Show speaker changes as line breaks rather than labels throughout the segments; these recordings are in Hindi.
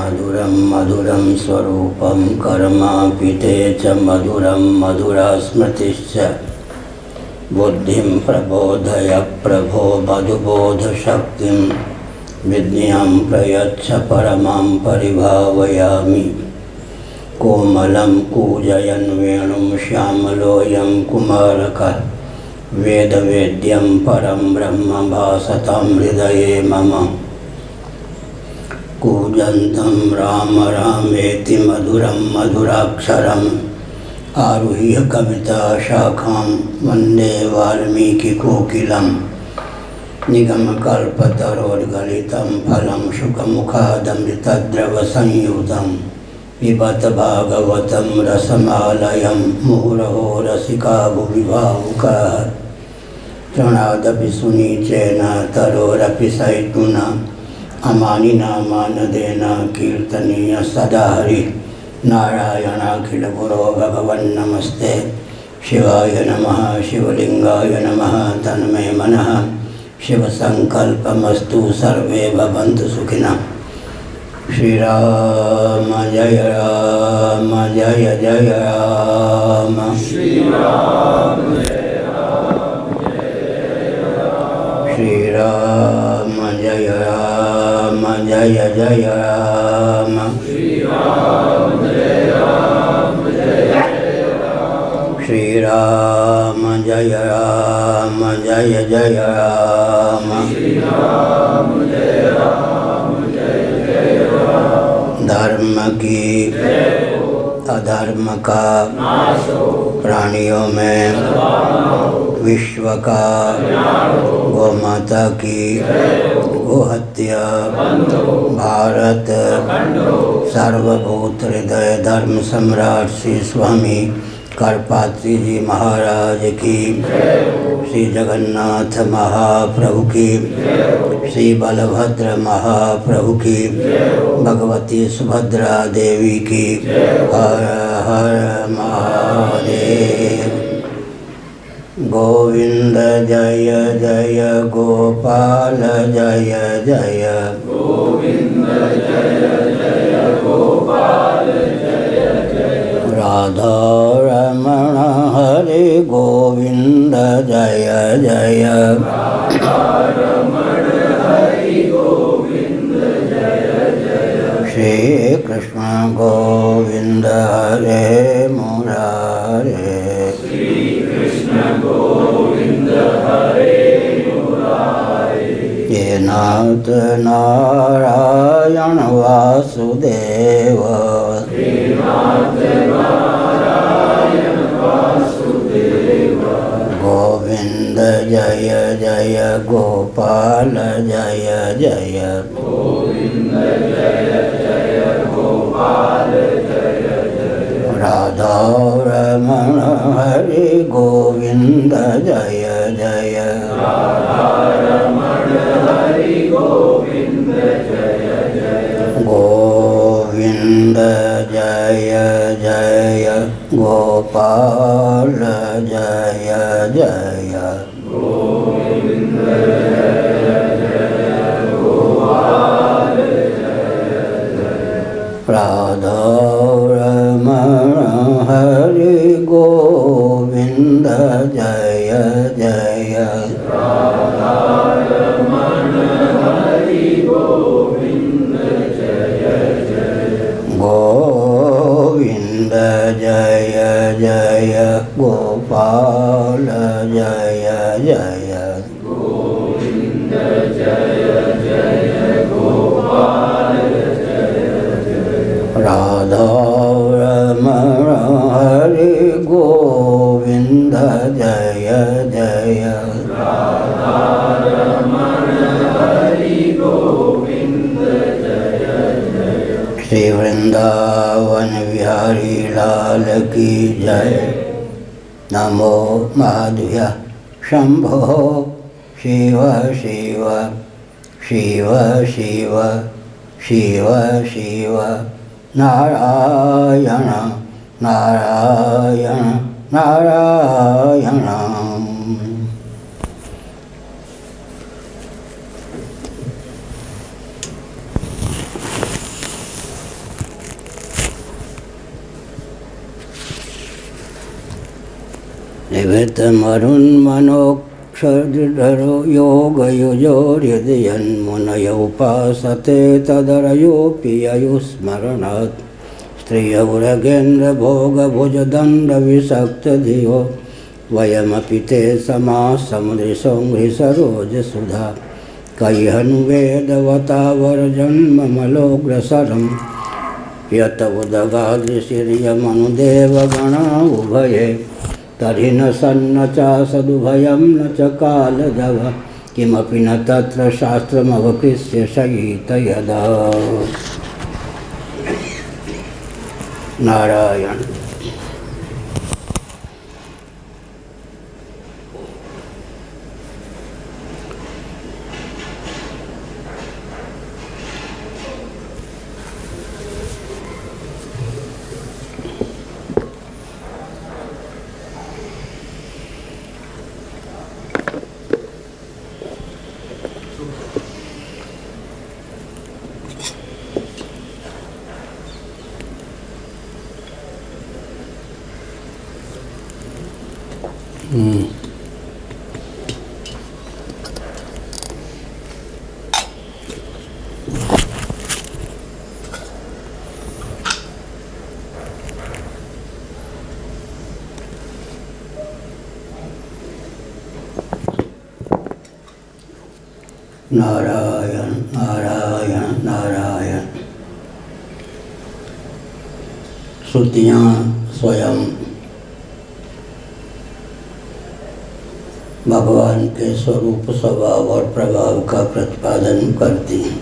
मधुरं मधुरं स्वरूपं कर्मापिते च मधुरं मधुरा स्मृतिश्च बुद्धिं प्रबोधय प्रभो मधुबोधशक्तिं विद्यां प्रयच्छ परमां परिभावयामि। कोमलं कूजयन् वेणुं श्यामलोऽयं कुमारकः वेदवेद्यं परं ब्रह्म भासतां हृदये मम। कूजन्तं राम रामेति मधुरं मधुराक्षरम् आरुह्य कविता शाखां वन्दे वाल्मीकिकोकिलं। निगमकल्पतरोर्गलितं फलं शुकमुखादमृतद्रवसंयुतं पिबत भागवतं रसमालयं मुहुरहो रसिका भुवि भावुकाः। तृणादपि सुनीचेन तरोरपि सैतुना अमानिना मानदेन कीर्तनीय सदा हरिः। नारायणाखिल गुरो भगवन् नमस्ते। शिवाय नमः शिवलिंगाय नमः तन्मे मनः शिवसंकल्पमस्तु सर्वे भवन्तु सुखिनः। श्री राम जय जय राम। श्री राम जय श्री राम जय जय राम। श्री राम जय श्री राम जय जय राम। श्री राम जय धर्म की अधर्म का प्राणियों में विश्व का गौमाता की गोहत्या भारत सर्वभूत हृदय धर्म सम्राट श्री स्वामी करपात्री जी महाराज की, श्री जगन्नाथ महाप्रभु की, श्री बलभद्र महाप्रभु की, भगवती सुभद्रा देवी की। हर हर महादेव। गोविंद जय जय गोपाल जय जय। गोविंद जय जय गोपाल जय जय। राधा रमण हरे गोविंद जय जय। राधा रमण हरि गोविंद जय जय। श्री कृष्ण गोविंद हरे मुरारे। श्री कृष्ण गोविंद हरे मुरारे। ये नाथ नारायण वासुदेव। नाथ नारायण वासुदेव। गोविंद जय जय गोपाल जय जय। गोविंद जय जय गोपाल जय जय। राधा रमण हरि गोविंद जय जय। राधा रमण हरि गोविंद जय जय। गोविंद जय जय गोपाल जय जय। गोविंद जय जय गोपाल जय जय। राधा रमण हरि गोविंद जय जय। राधा रमण हरि गोविंद जय जय। गोविंद जय जय गोपाल जय जय। गोविंद जय जय गोपाल जय जय। राधा रमण हरि गोविंद जय जय। राधा रमण हरि गोविंद जय जय। श्री वृंदावन बिहारी लाल की जय। नमो माधव्य शंभो शिव शिव शिव शिव शिव शिव नारायण नारायण नारायण। निभृतमरुन्मनोक्षधरो योगयुजोर्यदयन्मुनयोपासते तदरयोऽपि ययुस्मरणात् स्त्रियौरगेन्द्रभोगभुजदण्डविषक्तधियो वयमपि ते समाः समुद्रसौङ्घ्रिसरोजसुधा कैहनुवेदवतावरजन्ममलोग्रसरं यत उदगादृशिर्यमनुदेवगणा उभये तर्हि न सन्न च सदुभयं न च कालदव किमपि न तत्र शास्त्रमवकृष्य शयित यदा। नारायण। नारायण नारायण नारायण। श्रुतियाँ स्वयं भगवान के स्वरूप स्वभाव और प्रभाव का प्रतिपादन करती हैं।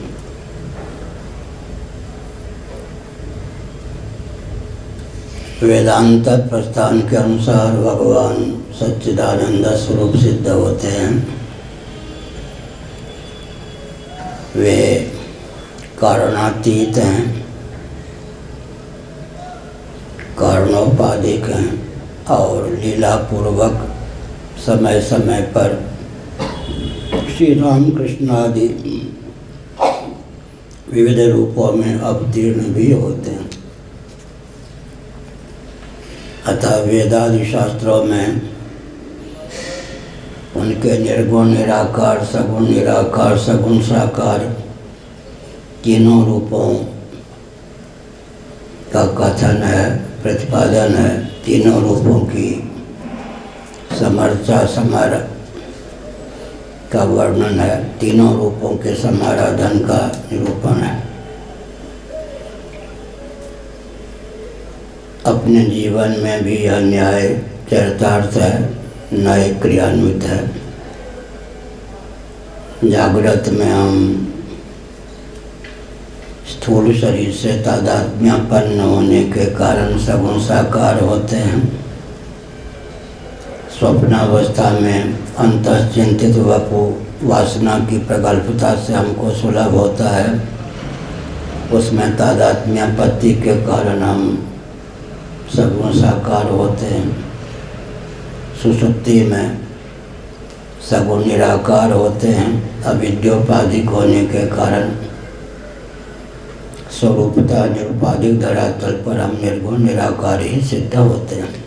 वेदांत प्रस्थान के अनुसार भगवान सच्चिदानंद स्वरूप सिद्ध होते हैं। वे कारणातीत हैं, कारणोपाधिक हैं और लीला पूर्वक समय समय पर श्री रामकृष्ण आदि विविध रूपों में अवतीर्ण भी होते हैं। अतः वेदादि शास्त्रों में उनके निर्गुण निराकार, सगुण निराकार, सगुण साकार तीनों रूपों का कथन है, प्रतिपादन है। तीनों रूपों की समर्चा समारा का वर्णन है, तीनों रूपों के समाराधन का निरूपण है। अपने जीवन में भी यह न्याय चरितार्थ है, नए क्रियान्वित है। जागृत में हम स्थूल शरीर से तादात्म्यपन्न होने के कारण सगुण साकार होते हैं। स्वप्नावस्था में अंतश्चिंतित वपु वासना की प्रगल्भता से हमको सुलभ होता है, उसमें तादात्म्यपत्ति के कारण हम सगुण साकार होते हैं। सुषुप्ति में सगुण निराकार होते हैं, अविद्योपाधिक होने के कारण स्वरूपता निरुपाधिक धरातल पर हम निर्गुण निराकार ही सिद्ध होते हैं।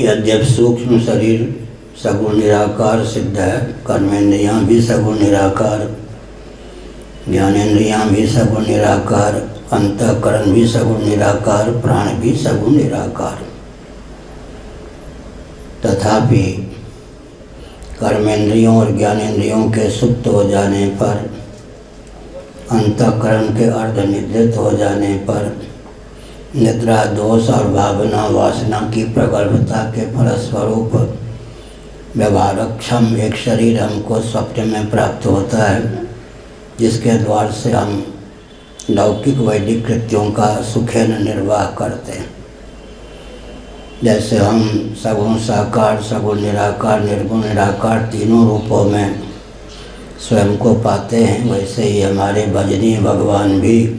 यद्यपि सूक्ष्म शरीर सगुण निराकार सिद्ध है, कर्मेंद्रियाँ भी सगुण निराकार, ज्ञानेंद्रियाँ भी सगुण निराकार, अंतःकरण भी सगुण निराकार, प्राण भी सगुण निराकार। तथापि कर्मेंद्रियों और ज्ञानेंद्रियों के सुप्त हो जाने पर, अंतःकरण के अर्धनिद्रित हो जाने पर, निद्रा दोष और भावना वासना की प्रगल्भता के फलस्वरूप व्यवहारक्षम एक शरीर हमको स्वप्न में प्राप्त होता है, जिसके द्वार से हम लौकिक वैदिक कृत्यों का सुखेन निर्वाह करते हैं। जैसे हम सगुण साकार, सगुण निराकार, निर्गुण निराकार तीनों रूपों में स्वयं को पाते हैं, वैसे ही हमारे भजनीय भगवान भी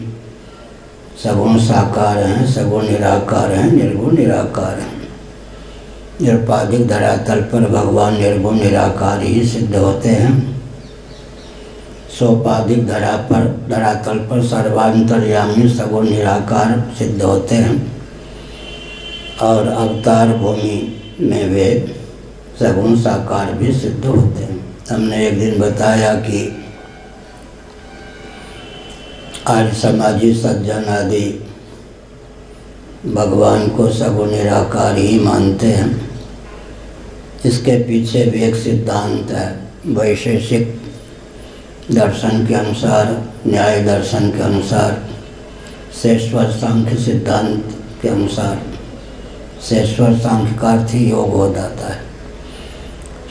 सगुण साकार हैं, सगुण निराकार हैं, निर्गुण निराकार हैं। निरुपाधिक धरातल पर भगवान निर्गुण निराकार ही सिद्ध होते हैं। सोपाधिक धरातल पर सर्वांतर्यामी सगुण निराकार सिद्ध होते हैं। और अवतार भूमि में वे सगुण साकार भी सिद्ध होते हैं। हमने एक दिन बताया कि आज समाजी सज्जन आदि भगवान को सगुण निराकार ही मानते हैं। इसके पीछे भी एक सिद्धांत है। वैशेषिक दर्शन के अनुसार, न्याय दर्शन के अनुसार, शेश्वर सांख्य सिद्धांत के अनुसार, शेश्वर सांख्य का अर्थ ही योग हो जाता है।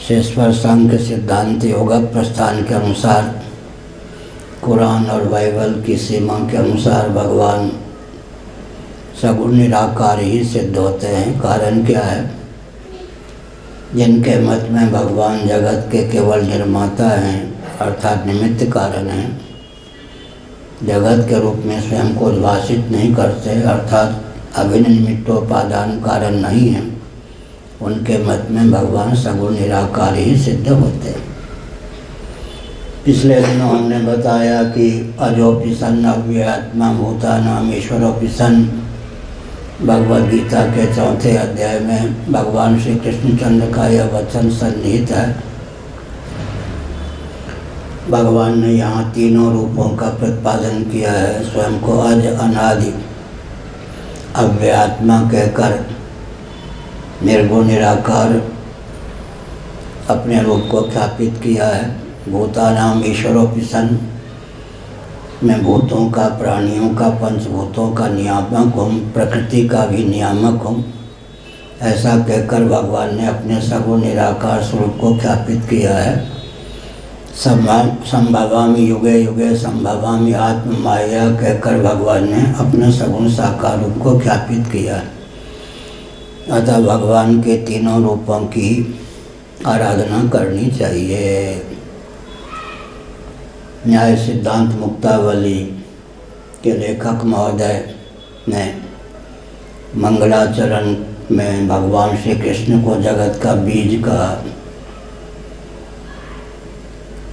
शेश्वर सांख्य सिद्धांत योग प्रस्थान के अनुसार, कुरान और बाइबल की सीमा के अनुसार भगवान सगुण निराकार ही सिद्ध होते हैं। कारण क्या है? जिनके मत में भगवान जगत के केवल निर्माता हैं, अर्थात निमित्त कारण हैं, जगत के रूप में स्वयं को उद्भाषित नहीं करते, अर्थात अभिन्न निमित्तोपादान कारण नहीं है, उनके मत में भगवान सगुण निराकार ही सिद्ध होते हैं। पिछले दिनों हमने बताया कि अजोपि सन् अव्ययात्मा भूतानाम ईश्वरोपि सन्, भगवद गीता के 4 अध्याय में भगवान श्री कृष्णचंद्र का यह वचन सन्निहित है। भगवान ने यहाँ तीनों रूपों का प्रतिपादन किया है। स्वयं को अज अनादि अव्ययात्मा कहकर निर्गुण निराकार अपने रूप को ख्यापित किया है। भूतानाम ईश्वरोपि सन्, मैं भूतों का, प्राणियों का, पंचभूतों का नियामक हूँ, प्रकृति का भी नियामक हूँ, ऐसा कहकर भगवान ने अपने सगुण निराकार स्वरूप को ख्यापित किया है। संभवामि युगे युगे संभवामि आत्म माया कहकर भगवान ने अपने सगुण साकार रूप को ख्यापित किया है। अतः भगवान के तीनों रूपों की आराधना करनी चाहिए। न्याय सिद्धांत मुक्तावली के लेखक महोदय ने मंगलाचरण में भगवान श्री कृष्ण को जगत का बीज कहा।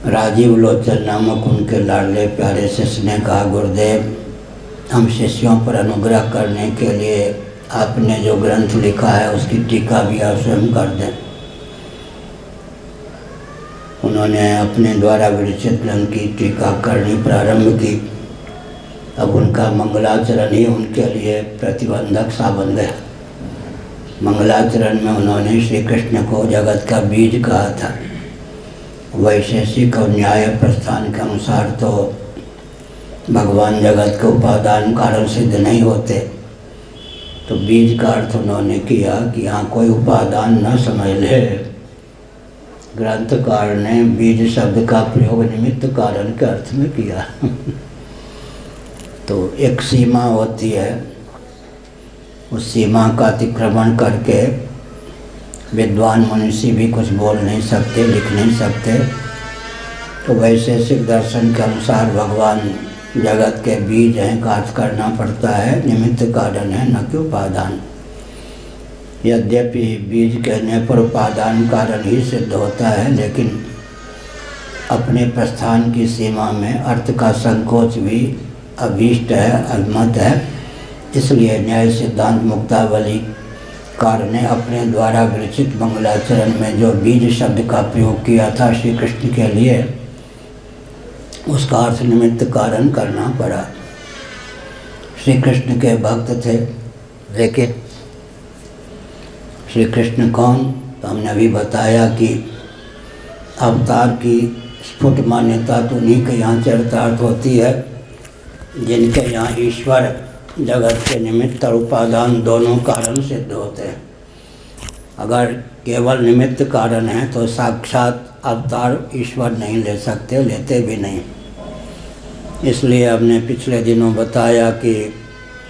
राजीव लोचन नामक उनके लाडले प्यारे शिष्य ने कहा, गुरुदेव, हम शिष्यों पर अनुग्रह करने के लिए आपने जो ग्रंथ लिखा है उसकी टीका भी आप स्वयं कर दें। उन्होंने अपने द्वारा विरचित ग्रंथ की टीका करनी प्रारंभ की। अब उनका मंगलाचरण ही उनके लिए प्रतिबंधक सा बन गया। मंगलाचरण में उन्होंने श्री कृष्ण को जगत का बीज कहा था। वैशेषिक और न्याय प्रस्थान के अनुसार तो भगवान जगत के उपादान कारण सिद्ध नहीं होते, तो बीज का अर्थ उन्होंने किया कि यहाँ कोई उपादान न समझ ले। ग्रंथकार ने बीज शब्द का प्रयोग निमित्त कारण के अर्थ में किया। तो एक सीमा होती है, उस सीमा का अतिक्रमण करके विद्वान मनुष्य भी कुछ बोल नहीं सकते, लिख नहीं सकते। तो वैशेषिक दर्शन के अनुसार भगवान जगत के बीज हैं का अर्थ करना पड़ता है, निमित्त कारण है, न कि उपादान। यद्यपि बीज कहने पर उपादान कारण ही सिद्ध होता है, लेकिन अपने प्रस्थान की सीमा में अर्थ का संकोच भी अभीष्ट है, अनुमत है। इसलिए न्याय सिद्धांत मुक्तावली कार ने अपने द्वारा विरचित मंगलाचरण में जो बीज शब्द का प्रयोग किया था श्री कृष्ण के लिए, उसका अर्थ निमित्त कारण करना पड़ा। श्री कृष्ण के भक्त थे, लेकिन श्री कृष्ण कौन? तो हमने अभी बताया कि अवतार की स्फुट मान्यता तो उन्हीं के यहाँ चरितार्थ होती है जिनके यहाँ ईश्वर जगत के निमित्त और उपादान दोनों कारण सिद्ध होते हैं। अगर केवल निमित्त कारण है तो साक्षात अवतार ईश्वर नहीं ले सकते, लेते भी नहीं। इसलिए हमने पिछले दिनों बताया कि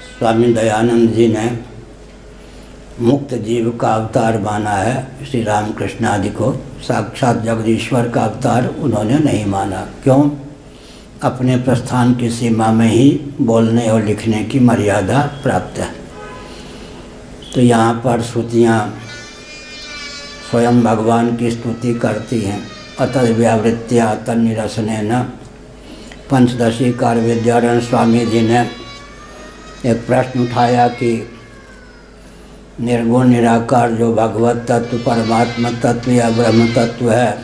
स्वामी दयानंद जी ने मुक्त जीव का अवतार माना है श्री रामकृष्ण आदि को, साक्षात जगदीश्वर का अवतार उन्होंने नहीं माना। क्यों? अपने प्रस्थान की सीमा में ही बोलने और लिखने की मर्यादा प्राप्त है। तो यहाँ पर श्रुतियाँ स्वयं भगवान की स्तुति करती हैं। अतः व्यावृत्या तन्निरसनेन पंचदशी कार्य विद्यारण स्वामी जी ने एक प्रश्न उठाया कि निर्गुण निराकार जो भगवत तत्व, परमात्मा तत्व या ब्रह्म तत्व है,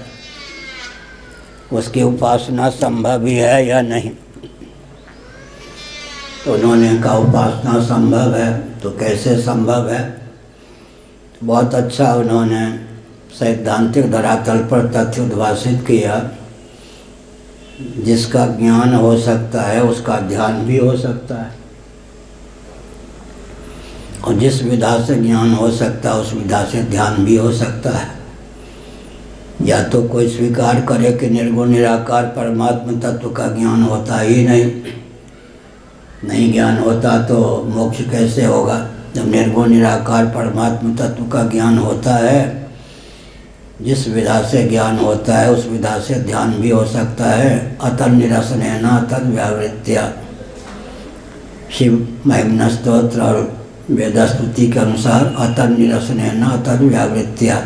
उसकी उपासना संभव ही है या नहीं। तो उन्होंने कहा उपासना संभव है। तो कैसे संभव है? बहुत अच्छा उन्होंने सैद्धांतिक धरातल पर तथ्य उद्भाषित किया। जिसका ज्ञान हो सकता है उसका ध्यान भी हो सकता है, और जिस विधा से ज्ञान हो सकता है उस विधा से ध्यान भी हो सकता है। या तो कोई स्वीकार करे कि निर्गुण निराकार परमात्मा तत्व का ज्ञान होता ही नहीं ज्ञान होता तो मोक्ष कैसे होगा। जब निर्गुण निराकार परमात्मा तत्व का ज्ञान होता है, जिस विधा से ज्ञान होता है उस विधा से ध्यान भी हो सकता है। अतः निरसनेन तद व्यावृत्या, शिव महिम्न स्तोत्र और वेदस्तुति के अनुसार अतः निरसनेन तद व्यावृत्या,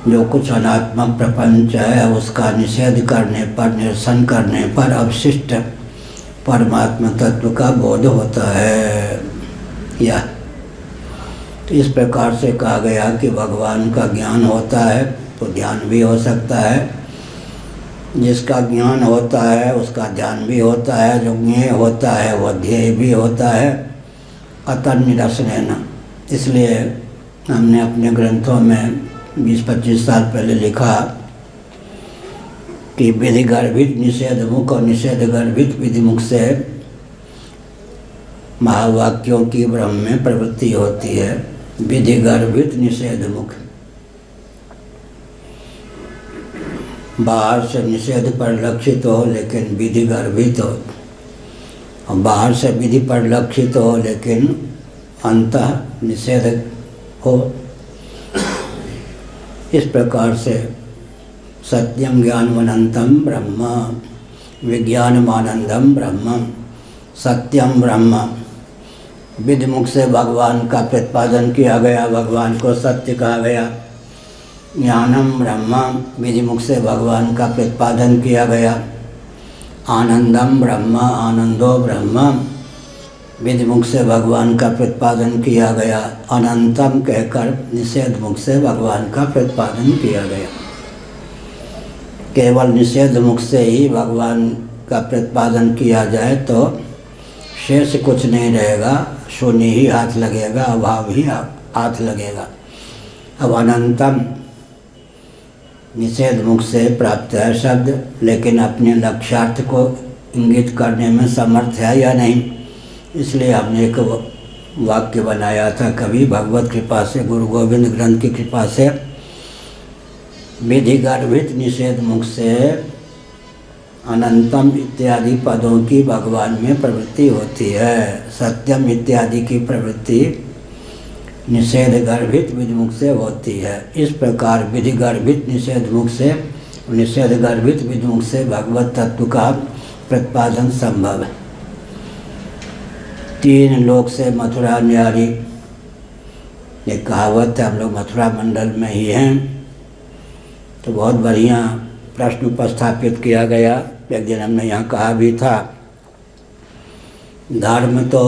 जो कुछ अनात्मक प्रपंच है उसका निषेध करने पर, निरसन करने पर अवशिष्ट परमात्मा तत्व का बोध होता है। या तो इस प्रकार से कहा गया कि भगवान का ज्ञान होता है तो ध्यान भी हो सकता है। जिसका ज्ञान होता है उसका ध्यान भी होता है। जो ज्ञेय होता है वह ध्येय भी होता है। अतः निरसनेन, इसलिए हमने अपने ग्रंथों में 20-25 साल पहले लिखा कि विधि गर्भित निषेधमुख और निषेध गर्भित विधिमुख से महावाक्यों की ब्रह्म में प्रवृत्ति होती है। विधि गर्भित निषेधमुख, बाहर से निषेध परिलक्षित हो लेकिन विधि गर्भित हो, और बाहर से विधि परिलक्षित हो लेकिन अंतः निषेध हो। इस प्रकार से सत्यम ज्ञानमनंतम ब्रह्म, विज्ञानमानंदम ब्रह्म, सत्यम ब्रह्म। विधिमुख से भगवान का प्रतिपादन किया गया, भगवान को सत्य कहा गया। ज्ञानम ब्रह्म, विधिमुख से भगवान का प्रतिपादन किया गया। आनंदम ब्रह्म, आनंदो ब्रह्म, विधिमुख से भगवान का प्रतिपादन किया गया। अनंतम कहकर निषेध मुख से भगवान का प्रतिपादन किया गया। केवल निषेध मुख से ही भगवान का प्रतिपादन किया जाए तो शेष कुछ नहीं रहेगा, शून्य ही हाथ लगेगा, अभाव ही हाथ लगेगा। अब अनंतम निषेध मुख से प्राप्त है शब्द, लेकिन अपने लक्ष्यार्थ को इंगित करने में समर्थ है या नहीं। इसलिए हमने एक वाक्य बनाया था कभी, भगवत कृपा से, गुरु गोविंद ग्रंथ की कृपा से, विधि गर्भित निषेध मुख से अनंतम इत्यादि पदों की भगवान में प्रवृत्ति होती है। सत्यम इत्यादि की प्रवृत्ति निषेध गर्भित विधिमुख से होती है। इस प्रकार विधि गर्भित निषेध मुख से, निषेध गर्भित विधिमुख से भगवत तत्व का प्रतिपादन संभव है। 3 लोक से मथुरा न्यारी, ये कहावत है। हम लोग मथुरा मंडल में ही हैं, तो बहुत बढ़िया प्रश्न उपस्थापित किया गया। एक दिन हमने यहाँ कहा भी था, धर्म तो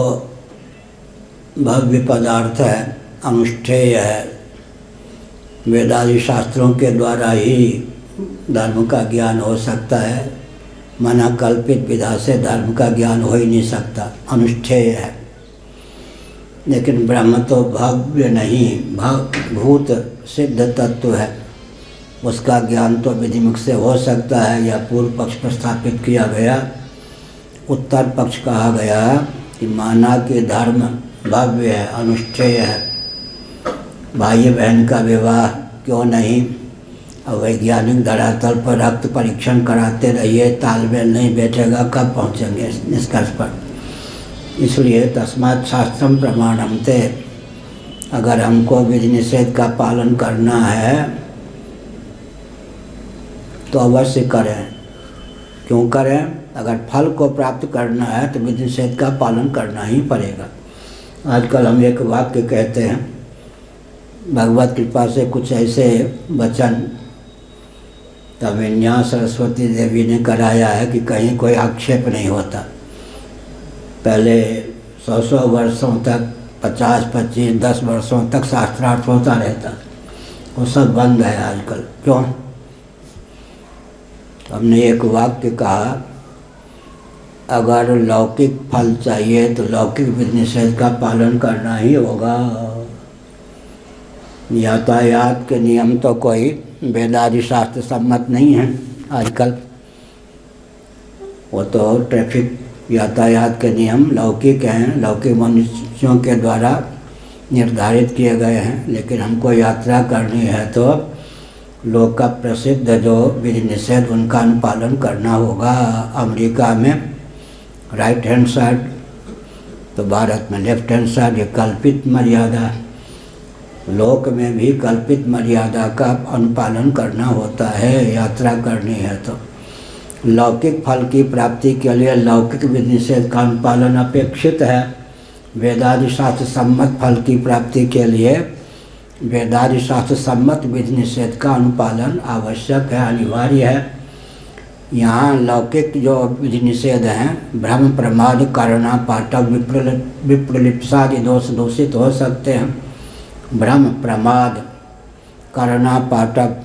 भव्य पदार्थ है, अनुष्ठेय है। वेदादि शास्त्रों के द्वारा ही धर्म का ज्ञान हो सकता है। मना कल्पित विधा से धर्म का ज्ञान हो ही नहीं सकता, अनुष्ठेय है। लेकिन ब्रह्म तो भव्य नहीं, भूत सिद्ध तत्व है, उसका ज्ञान तो विधिमुख से हो सकता है। या पूर्व पक्ष प्रस्थापित किया गया। उत्तर पक्ष कहा गया कि माना कि धर्म भव्य है, अनुष्ठेय है, भाई बहन का विवाह क्यों नहीं। और वैज्ञानिक धरातल पर रक्त परीक्षण कराते रहिए, तालमेल नहीं बैठेगा, कब पहुँचेंगे निष्कर्ष पर। इसलिए तस्मात् शास्त्रम प्रमाणम ते, अगर हमको विधि निषेध का पालन करना है तो अवश्य करें। क्यों करें? अगर फल को प्राप्त करना है तो विधि निषेध का पालन करना ही पड़ेगा। आजकल हम एक वाक्य कहते हैं, भगवत कृपा से कुछ ऐसे वचन तमिन्या सरस्वती देवी ने कराया है कि कहीं कोई आक्षेप नहीं होता। पहले 100 वर्षों तक 50, 25, 10 वर्षों तक शास्त्रार्थ होता रहता, वो सब बंद है आजकल। क्यों? हमने एक वाक्य कहा, अगर लौकिक फल चाहिए तो लौकिक विधि निषेध का पालन करना ही होगा। यातायात के नियम तो कोई वेदादि शास्त्र सम्मत नहीं है आजकल, वो तो ट्रैफिक यातायात के नियम लौकिक हैं, लौकिक मनुष्यों के द्वारा निर्धारित किए गए हैं। लेकिन हमको यात्रा करनी है तो लोक का प्रसिद्ध जो विधि निषेध उनका अनुपालन करना होगा। अमेरिका में राइट हैंड साइड, तो भारत में लेफ्ट हैंड साइड, ये कल्पित मर्यादा। लोक में भी कल्पित मर्यादा का अनुपालन करना होता है यात्रा करनी है तो। लौकिक फल की प्राप्ति के लिए लौकिक विधि निषेध का अनुपालन अपेक्षित है। वेदादि शास्त्र सम्मत फल की प्राप्ति के लिए वेदादि शास्त्र सम्मत विधि निषेध का अनुपालन आवश्यक है, अनिवार्य है। यहाँ लौकिक जो विधि निषेध हैं, भ्रम प्रमाद करना पाठक विप्रलिप्सादि दोष दूषित हो सकते हैं। भ्रम प्रमाद करना पाठक,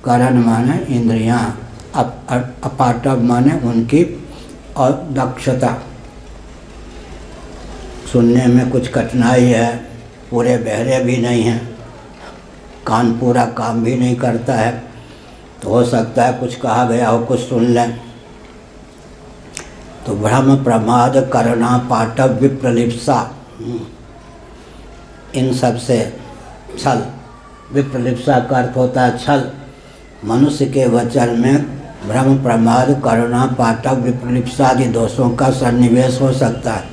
करण माने इंद्रियाँ, अपाठक माने उनकी अदक्षता, सुनने में कुछ कठिनाई है, पूरे बहरे भी नहीं हैं, कान पूरा काम भी नहीं करता है, तो हो सकता है कुछ कहा गया हो कुछ सुन लें। तो भ्रम प्रमाद करना पाठक विप्रलिप्सा, इन सब से छल, विप्रलिप्सा का अर्थ होता है छल। मनुष्य के वचन में भ्रम प्रमाद करुणा पाठक विप्रलिप्सा आदि दोषों का सन्निवेश हो सकता है।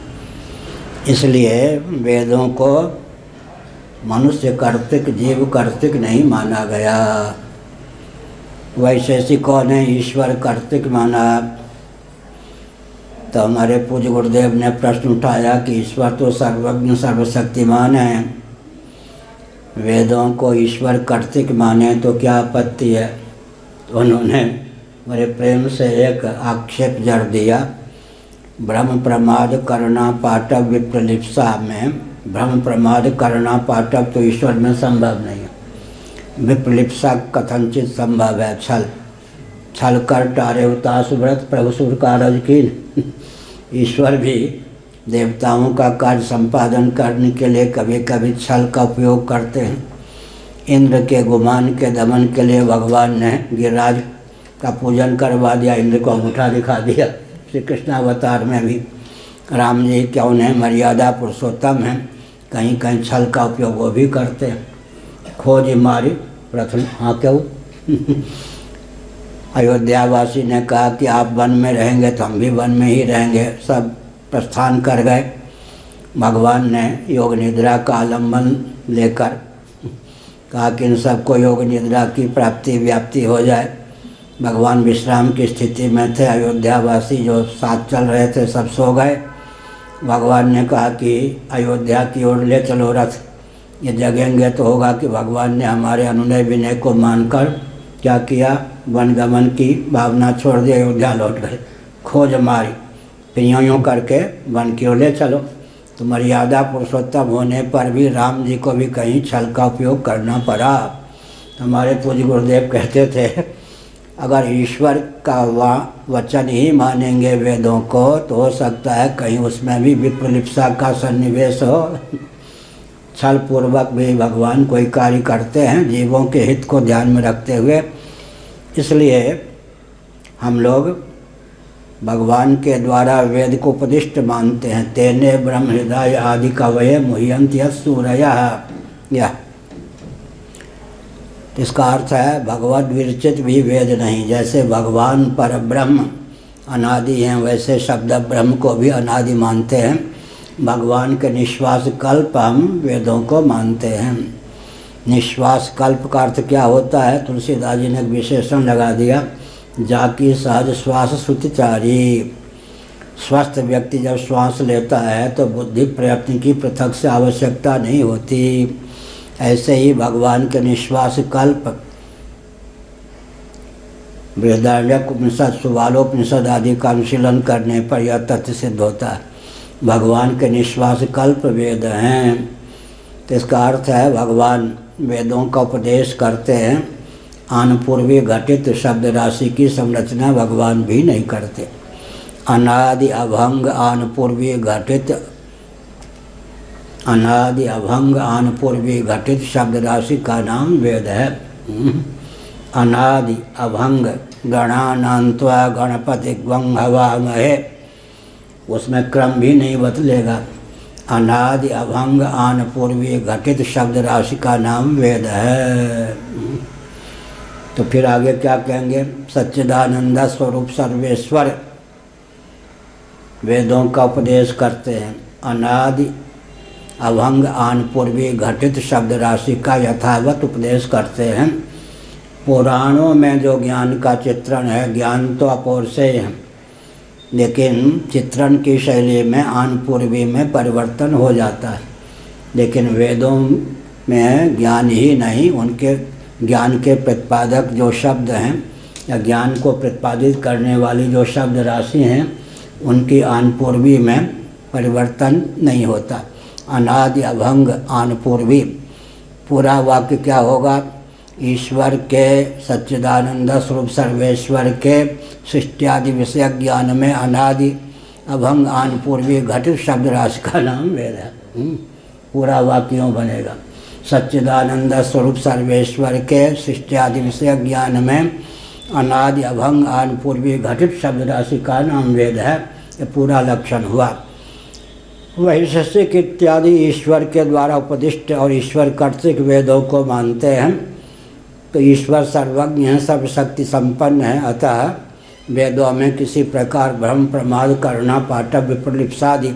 इसलिए वेदों को मनुष्य कर्तृक जीव कर्तृक नहीं माना गया। वैशेषिकों ने ईश्वर कर्तृक माना। तो हमारे पूज्य गुरुदेव ने प्रश्न उठाया कि ईश्वर तो सर्वज्ञ सर्वशक्तिमान है, वेदों को ईश्वर कर्तृक माने तो क्या आपत्ति है? तो उन्होंने बड़े प्रेम से एक आक्षेप जड़ दिया। भ्रम प्रमाद करना पाठक विप्रलिप्सा में भ्रम प्रमाद करना पाठक तो ईश्वर में संभव नहीं है, विप्रलिप्सा कथनचित संभव है। छल छल कर टारे उतास व्रत प्रभु सुर कारज की। ईश्वर भी देवताओं का कार्य संपादन करने के लिए कभी कभी छल का उपयोग करते हैं। इंद्र के गुमान के दमन के लिए भगवान ने गिरिराज का पूजन करवा दिया, इंद्र को अंगूठा दिखा दिया। श्री कृष्णावतार में भी राम जी क्या उन्हें मर्यादा पुरुषोत्तम हैं, कहीं कहीं छल का उपयोग वो भी करते हैं। खोज मारी प्रथम हाँ क्यों अयोध्यावासी ने कहा कि आप वन में रहेंगे तो हम भी वन में ही रहेंगे, सब प्रस्थान कर गए। भगवान ने योग निद्रा का आलम्बन लेकर कहा कि इन सबको योग निद्रा की प्राप्ति व्याप्ति हो जाए। भगवान विश्राम की स्थिति में थे, अयोध्यावासी जो साथ चल रहे थे सब सो गए। भगवान ने कहा कि अयोध्या की ओर ले चलो रथ, ये जगेंगे तो होगा कि भगवान ने हमारे अनुनय विनय को मानकर क्या किया, वनगमन की भावना छोड़ दी, अयोध्या लौट गए। खोज मारी, फिर यूँ करके वन की ओर ले चलो। तो मर्यादा पुरुषोत्तम होने पर भी राम जी को भी कहीं छल का उपयोग करना पड़ा। हमारे पूज्य गुरुदेव कहते थे अगर ईश्वर का वचन ही मानेंगे वेदों को तो हो सकता है कहीं उसमें भी विप्रलिप्सा का सन्निवेश हो। छल पूर्वक भी भगवान कोई कार्य करते हैं जीवों के हित को ध्यान में रखते हुए। इसलिए हम लोग भगवान के द्वारा वेद को उपदिष्ट मानते हैं। तेने ब्रह्म हृदय आदि कवये मुह्यन्ति सूरया, यह इसका अर्थ है भगवद विरचित भी वेद नहीं। जैसे भगवान पर ब्रह्म अनादि हैं वैसे शब्द ब्रह्म को भी अनादि मानते हैं। भगवान के निश्वास कल्प हम वेदों को मानते हैं। निश्वास कल्प का अर्थ क्या होता है? तुलसीदास जी ने एक विशेषण लगा दिया, जाकी सहज श्वास श्रुतिचारी। स्वस्थ व्यक्ति जब श्वास लेता है तो बुद्धि प्रयत्न की पृथक से आवश्यकता नहीं होती। ऐसे ही भगवान के निश्वास कल्प बृहदारण्यक उपनिषद सुबालोपनिषद आदि का अनुशीलन करने पर यह तथ्य सिद्ध होता है। भगवान के निश्वास कल्प वेद हैं। तो इसका अर्थ है भगवान वेदों का उपदेश करते हैं, आनपूर्वी घटित शब्द राशि की संरचना भगवान भी नहीं करते। अनादि अभंग आनपूर्वी घटित, अनादि अभंग आनपूर्वी घटित शब्द राशि का नाम वेद है। अनादि अभंग गणानान्त्वा गणपति ग्वं हवामहे, उसमें क्रम भी नहीं बदलेगा। अनादि अभंग आनपूर्वी घटित शब्द राशि का नाम वेद है। तो फिर आगे क्या कहेंगे? सच्चिदानंद स्वरूप सर्वेश्वर वेदों का उपदेश करते हैं। अनादि अभंग आनपूर्वी घटित शब्द राशि का यथावत उपदेश करते हैं। पुराणों में जो ज्ञान का चित्रण है, ज्ञान तो अपौरुषेय है, लेकिन चित्रण की शैली में आनपूर्वी में परिवर्तन हो जाता है। लेकिन वेदों में ज्ञान ही नहीं, उनके ज्ञान के प्रतिपादक जो शब्द हैं या ज्ञान को प्रतिपादित करने वाली जो शब्द राशि हैं, उनकी आनपूर्वी में परिवर्तन नहीं होता। अनादि अभंग आनपूर्वी, पूरा वाक्य क्या होगा? ईश्वर के सच्चिदानंद स्वरूप सर्वेश्वर के सृष्टि विषय ज्ञान में अनादि अभंग आनपूर्वी घटित शब्द राशि का नाम वेद है। पूरा वाक्यों बनेगा। सच्चिदानंद स्वरूप सर्वेश्वर के सृष्टि विषय ज्ञान में अनादि अभंग आनपूर्वी घटित शब्द राशि का नाम वेद है। ये पूरा लक्षण हुआ। वैशेषिक इत्यादि ईश्वर के द्वारा उपदिष्ट और ईश्वर कर्तृक वेदों को मानते हैं। तो ईश्वर सर्वज्ञ है, सर्वशक्ति संपन्न है, अतः वेदों में किसी प्रकार भ्रम प्रमाद करना पाठव्य प्रलिप्सादि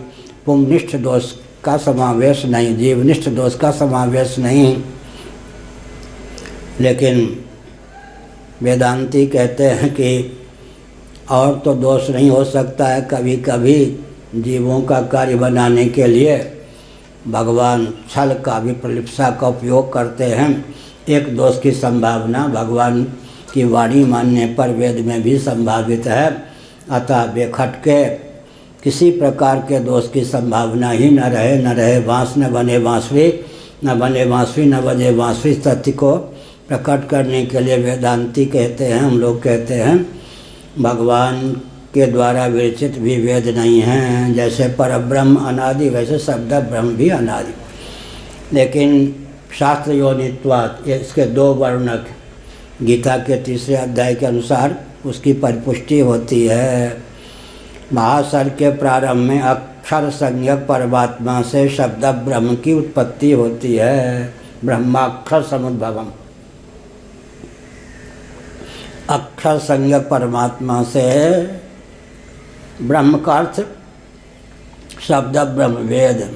पुंनिष्ठ दोष का समावेश नहीं, जीवनिष्ठ दोष का समावेश नहीं। लेकिन वेदांती कहते हैं कि और तो दोष नहीं हो सकता है। कभी कभी जीवों का कार्य बनाने के लिए भगवान छल का भी प्रलिप्सा का उपयोग करते हैं। एक दोष की संभावना भगवान की वाणी मानने पर वेद में भी संभावित है। अतः बेखटके किसी प्रकार के दोष की संभावना ही न रहे बाँस न बने बाँसुरी, न बने बाँसुरी न बजे बाँसुरी सत्य को प्रकट करने के लिए वेदांती कहते हैं, हम लोग कहते हैं भगवान के द्वारा विरचित भी वेद नहीं हैं। जैसे परब्रह्म अनादि, वैसे शब्द ब्रह्म भी अनादि। लेकिन शास्त्र योनित्वात्, इसके दो वर्णक गीता के 3 अध्याय के अनुसार उसकी परिपुष्टि होती है। महासर के प्रारंभ में अक्षर संज्ञक परमात्मा से शब्द ब्रह्म की उत्पत्ति होती है। ब्रह्माक्षर समुद्भवम, अक्षर संज्ञक परमात्मा से ब्रह्म का अर्थ शब्द ब्रह्म वेद।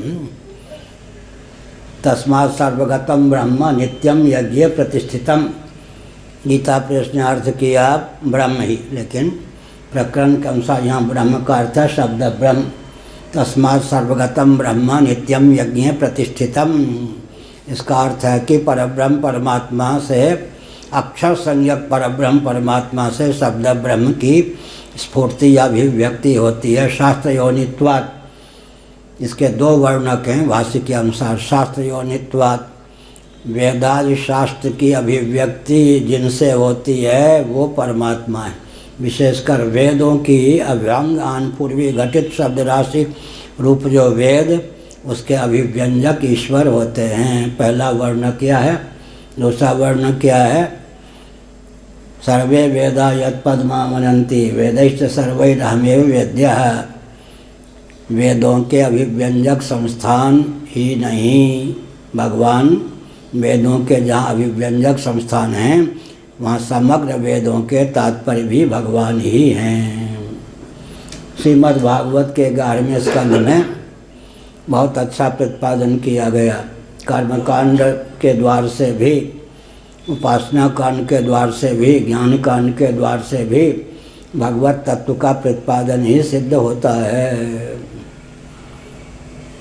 तस्मात् सर्वगतम ब्रह्म नित्यम यज्ञ प्रतिष्ठितम। गीता प्रेस ने अर्थ किया ब्रह्म ही, लेकिन प्रकरण के अनुसार यहाँ ब्रह्म का अर्थ है शब्द ब्रह्म। तस्मात् सर्वगतम ब्रह्म नित्यम यज्ञ प्रतिष्ठितम। इसका अर्थ है कि परब्रह्म परमात्मा से, अक्षर संज्ञक परब्रह्म परमात्मा से शब्द ब्रह्म की स्फूर्ति या अभिव्यक्ति होती है। शास्त्र योनित्वात्, इसके दो वर्णक हैं भाष्य के अनुसार। शास्त्र योनित्वात्, वेदादि शास्त्र की अभिव्यक्ति जिनसे होती है वो परमात्मा है। विशेषकर वेदों की अभ्यंग आनपूर्वी घटित शब्द राशि रूप जो वेद, उसके अभिव्यंजक ईश्वर होते हैं। पहला वर्ण क्या है? दूसरा वर्ण क्या है? सर्वे वेदा यत्पद्मा मनन्ति वेदैश्च सर्वैरहमेव वेद्यः। वेदों के अभिव्यंजक संस्थान ही नहीं, भगवान वेदों के जहाँ अभिव्यंजक संस्थान हैं वहाँ समग्र वेदों के तात्पर्य भी भगवान ही हैं। श्रीमद् भागवत के 11वें स्कंध में बहुत अच्छा प्रतिपादन किया गया। कर्मकांड के द्वार से भी, उपासना कांड के द्वार से भी, ज्ञान कांड के द्वार से भी भगवत तत्व का प्रतिपादन ही सिद्ध होता है।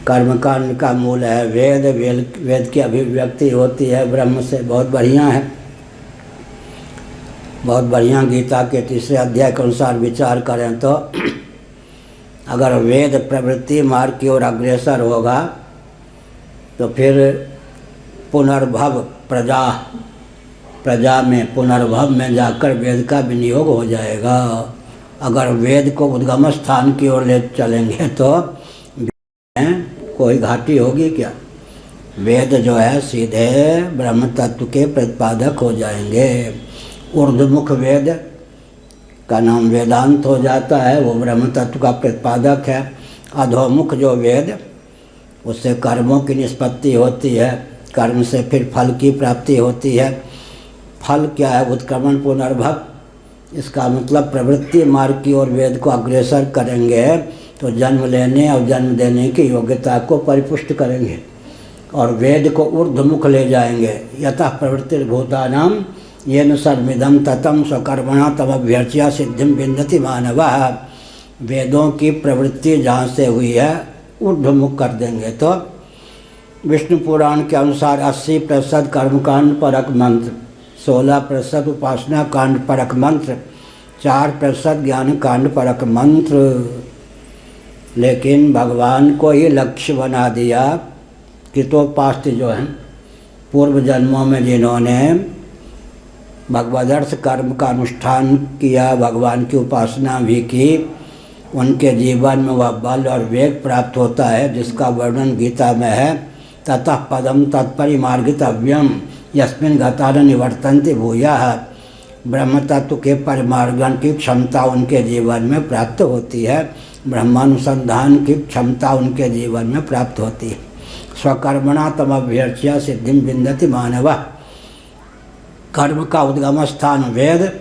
कर्मकांड का मूल है वेद, वेद की अभिव्यक्ति होती है ब्रह्म से। बहुत बढ़िया है, बहुत बढ़िया। गीता के 3 अध्याय के अनुसार विचार करें तो अगर वेद प्रवृत्ति मार्ग की ओर अग्रसर होगा तो फिर पुनर्भव प्रजा में पुनर्भव में जाकर वेद का विनियोग हो जाएगा। अगर वेद को उद्गम स्थान की ओर ले चलेंगे तो कोई घाटी होगी क्या? वेद जो है सीधे ब्रह्म तत्व के प्रतिपादक हो जाएंगे। ऊर्ध्वमुख वेद का नाम वेदांत हो जाता है, वो ब्रह्म तत्व का प्रतिपादक है। अधोमुख जो वेद, उससे कर्मों की निष्पत्ति होती है, कर्म से फिर फल की प्राप्ति होती है। फल क्या है? उत्क्रमण पुनर्भव। इसका मतलब प्रवृत्ति मार्ग की ओर वेद को अग्रसर करेंगे तो जन्म लेने और जन्म देने की योग्यता को परिपुष्ट करेंगे और वेद को ऊर्ध्वमुख ले जाएंगे। यतः प्रवृत्तिर्भूतानां येन सर्वमिदं ततं स्वकर्मणा तमभ्यर्च्य सिद्धिं विन्दति मानवः। वेदों की प्रवृत्ति जहाँ से हुई है ऊर्ध्वमुख कर देंगे तो विष्णु पुराण के अनुसार 80% कर्मकांड परक मंत्र, 16% उपासना कांड परक मंत्र, 4% ज्ञान कांड परक मंत्र। लेकिन भगवान को ही लक्ष्य बना दिया कि तो पास्ट जो हैं पूर्व जन्मों में जिन्होंने भगवदर्थ कर्म का अनुष्ठान किया, भगवान की उपासना भी की, उनके जीवन में वह बल और वेग प्राप्त होता है जिसका वर्णन गीता में है। ततः पदम तत्परिमार्गितव्यम यस्मिन् गता न निवर्तन्ते भूयः। ब्रह्म तत्व के परिमार्गन की क्षमता उनके जीवन में प्राप्त होती है, ब्रह्मानुसंधान की क्षमता उनके जीवन में प्राप्त होती है। स्वकर्मणा तमभ्यर्च्य सिद्धिं विन्दति मानवः। कर्म का उद्गम स्थान वेद।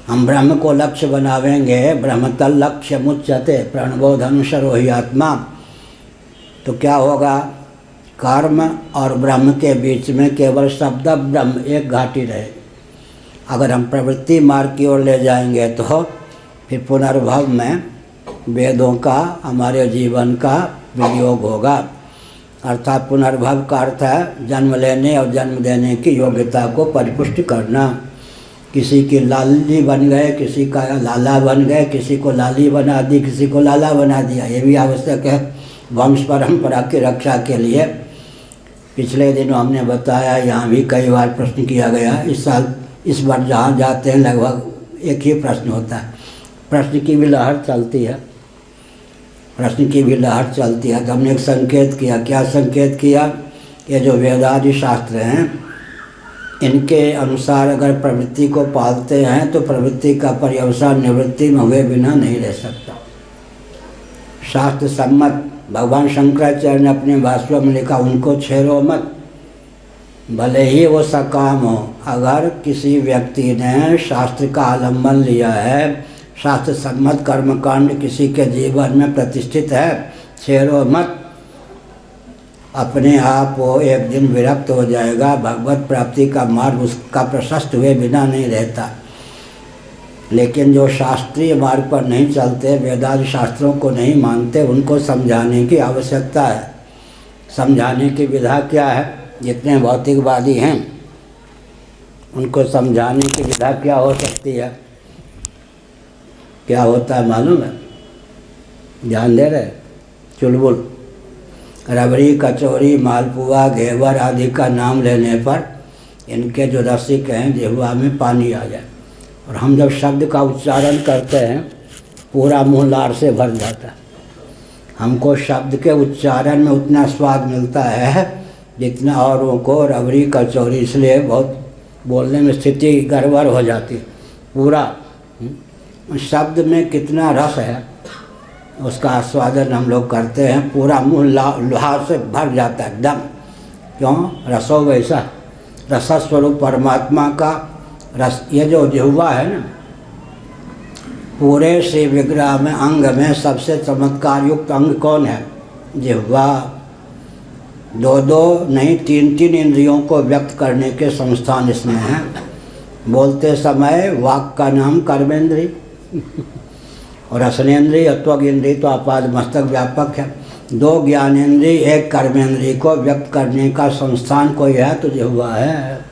हम ब्रह्म को लक्ष्य बनावेंगे, ब्रह्मतल लक्ष्य मुच्यते प्रणबोधनुसरो हि आत्मा। तो क्या होगा? कर्म और ब्रह्म के बीच में केवल शब्द ब्रह्म एक घाटी रहे। अगर हम प्रवृत्ति मार्ग की ओर ले जाएंगे तो फिर पुनर्भव में वेदों का हमारे जीवन का विनियोग होगा। अर्थात पुनर्भव का अर्थ है जन्म लेने और जन्म देने की योग्यता को परिपुष्ट करना। किसी की लाली बन गए, किसी का लाला बन गए, किसी को लाली बना दी, किसी को लाला बना दिया। ये भी आवश्यक है वंश परंपरा की रक्षा के लिए। पिछले दिनों हमने बताया, यहाँ भी कई बार प्रश्न किया गया। इस बार जहाँ जाते हैं लगभग एक ही प्रश्न होता है। प्रश्न की भी लहर चलती है, प्रश्न की भी लहर चलती है। तो हमने एक संकेत किया। क्या संकेत किया? ये जो वेदादि शास्त्र हैं इनके अनुसार अगर प्रवृत्ति को पालते हैं तो प्रवृत्ति का पर्यवसान निवृत्ति में हुए बिना नहीं रह सकता। शास्त्र सम्मत भगवान शंकराचार्य ने अपने भाष्य में लिखा, उनको छेड़ो मत, भले ही वो सकाम हो। अगर किसी व्यक्ति ने शास्त्र का आलम्बन लिया है, शास्त्र सम्मत कर्मकांड किसी के जीवन में प्रतिष्ठित है, छेड़ो मत। अपने आप वो एक दिन विरक्त हो जाएगा। भगवत प्राप्ति का मार्ग उसका प्रशस्त हुए बिना नहीं रहता। लेकिन जो शास्त्रीय मार्ग पर नहीं चलते, वेदादि शास्त्रों को नहीं मानते, उनको समझाने की आवश्यकता है। समझाने की विधा क्या है? जितने भौतिकवादी हैं उनको समझाने की विधा क्या हो सकती है? क्या होता है मालूम है? ध्यान दे रहे? चुलबुल, रबड़ी, कचौरी, मालपुआ, घेवर आदि का नाम लेने पर इनके जो रसिक हैं जिह्वा में पानी आ जाए। और हम जब शब्द का उच्चारण करते हैं पूरा मुँह लार से भर जाता है। हमको शब्द के उच्चारण में उतना स्वाद मिलता है जितना औरों को रबड़ी, कचौरी। इसलिए बहुत बोलने में स्थिति गड़बड़ हो जाती। पूरा शब्द में कितना रस है उसका आस्वादन हम लोग करते हैं। पूरा मुँह लोहा से भर जाता है एकदम। क्यों? रसो वैसा, रसस्वरूप परमात्मा का रस। ये जो जिह्वा है ना, पूरे से विग्रह में अंग में सबसे चमत्कार युक्त अंग कौन है? जिह्वा। दो दो नहीं, तीन तीन इंद्रियों को व्यक्त करने के संस्थान इसमें हैं। बोलते समय वाक का नाम कर्मेंद्री और रसनेन्द्रिय, त्वगिंद्रिय तो आपाद मस्तक व्यापक है। दो ज्ञानेन्द्रिय, एक कर्मेंद्रिय को व्यक्त करने का संस्थान कोई है तो जिह्वा है।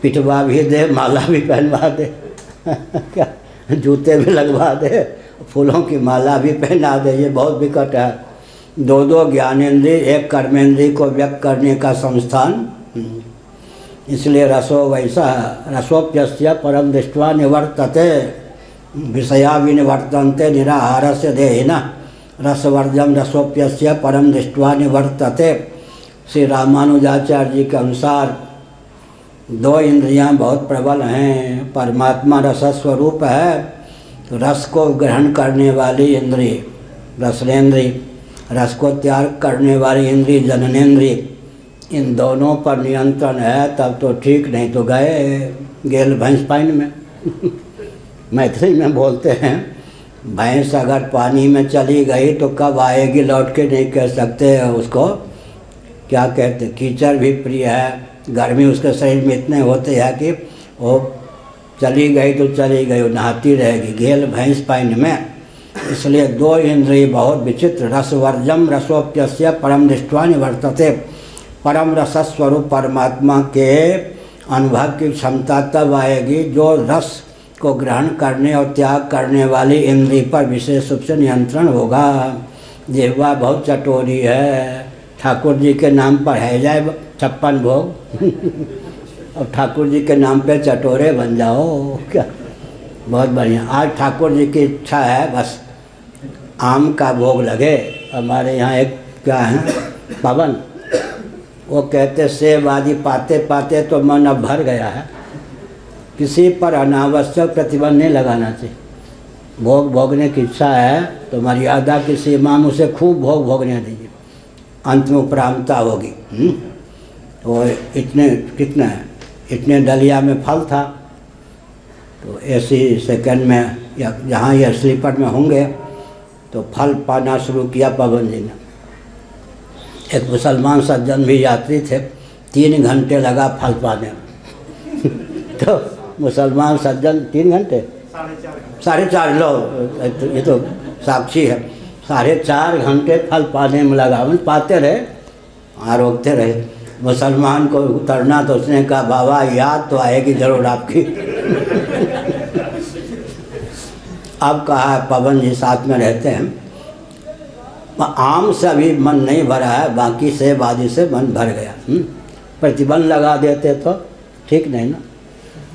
पिटवा भी दे, माला भी पहनवा दे क्या जूते भी लगवा दे फूलों की माला भी पहना दे, ये बहुत विकट है। दो दो ज्ञानेंद्रिय एक कर्मेंद्रिय को व्यक्त करने का संस्थान। इसलिए रसो वैसा रसोप्यस्य परम दृष्ट्वा निवर्तते विषया विनिवर्तन्ते निराहारस्य देहिनः रसवर्जम रसोप्यस्य परम दृष्ट्वा निवर्तते। श्री रामानुजाचार्य जी के अनुसार दो इंद्रियां बहुत प्रबल हैं। परमात्मा रस स्वरूप है, तो रस को ग्रहण करने वाली इंद्रिय रसनेन्द्रिय, रस को त्याग करने वाली इंद्रिय जननेन्द्रिय, इन दोनों पर नियंत्रण है तब तो ठीक, नहीं तो गए गेल भैंस पानी में। मैथिली में बोलते हैं, भैंस अगर पानी में चली गई तो कब आएगी लौट के नहीं कह सकते। उसको क्या कहते, कीचड़ भी प्रिय है, गर्मी उसके शरीर में इतने होते हैं कि वो चली गई तो चली गई, वो नहाती रहेगी, गेल भैंस पानी में। इसलिए दो इंद्रिय बहुत विचित्र। रसवर्जम रसोप्यस्य परम दृष्ट्वा निवर्तते। परम रस स्वरूप परमात्मा के अनुभव की क्षमता तब आएगी जो रस को ग्रहण करने और त्याग करने वाली इंद्रिय पर विशेष रूप से नियंत्रण होगा। जिह्वा बहुत चटोरी है, ठाकुर जी के नाम पर है जाए 56 भोग और ठाकुर जी के नाम पे चटोरे बन जाओ क्या, बहुत बढ़िया। आज ठाकुर जी की इच्छा है बस आम का भोग लगे। हमारे यहाँ एक क्या है पवन, वो कहते सेब आदि पाते पाते तो मन अब भर गया है, किसी पर अनावश्यक प्रतिबंध नहीं लगाना चाहिए। भोग भोगने की इच्छा है तो मर्यादा की सीमा में उसे खूब भोग भोगने दीजिए, अंत में उपरामता होगी। तो इतने कितना है, इतने डलिया में फल था, तो ऐसी सेकंड में या जहाँ ये स्लीपर में होंगे तो फल पाना शुरू किया पवन जी ने। एक मुसलमान सज्जन भी यात्री थे, 3 घंटे लगा फल पाने में। तो मुसलमान सज्जन 3 घंटे 4.5 लो, ये तो साक्षी है, 4.5 घंटे फल पाने में लगा। पाते रहे, रोकते रहे। मुसलमान को उतरना तो उसने कहा बाबा याद तो आएगी जरूर आपकी। अब कहा पवन जी साथ में रहते हैं, आम से अभी मन नहीं भरा है, बाकी सेब आदि से मन भर गया। प्रतिबंध लगा देते तो ठीक नहीं ना।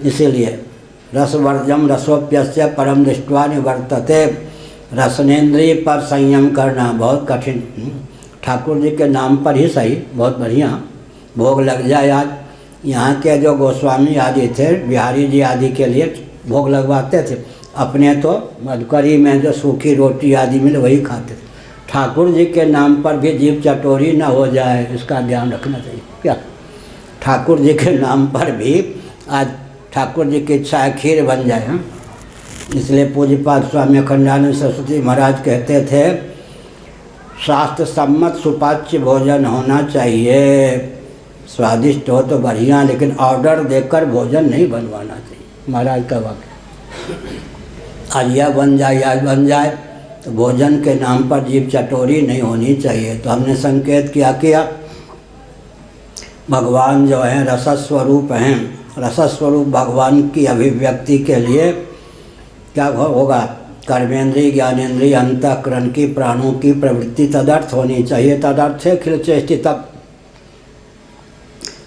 इसीलिए रसवर्जम रसोप्यस्य परम दृष्ट्वा निवर्तते। रसनेन्द्रिय पर संयम करना बहुत कठिन। ठाकुर जी के नाम पर ही सही, बहुत बढ़िया भोग लग जाए। आज यहाँ के जो गोस्वामी आदि थे, बिहारी जी आदि के लिए भोग लगवाते थे, अपने तो मधुकरी में जो सूखी रोटी आदि मिले वही खाते थे। ठाकुर जी के नाम पर भी जीव चटोरी ना हो जाए, इसका ध्यान रखना चाहिए। क्या ठाकुर जी के नाम पर भी आज ठाकुर जी की इच्छा है खीर बन जाए। हाँ, इसलिए पूज्यपाद स्वामी अखंडानंद सरस्वती महाराज कहते थे शास्त्र सम्मत सुपाच्य भोजन होना चाहिए। स्वादिष्ट हो तो बढ़िया, लेकिन ऑर्डर देकर भोजन नहीं बनवाना चाहिए। महाराज का वाक्य, आज यह बन जाए आज बन जाए, तो भोजन के नाम पर जीव चटोरी नहीं होनी चाहिए। तो हमने संकेत किया भगवान जो हैं रसस्वरूप हैं, रसस्वरूप भगवान की अभिव्यक्ति के लिए क्या होगा, कर्मेंद्रिय ज्ञानेन्द्रिय अंतःकरण की प्राणों की प्रवृत्ति तदर्थ होनी चाहिए। तदर्थ है खिल चेष्टितम्।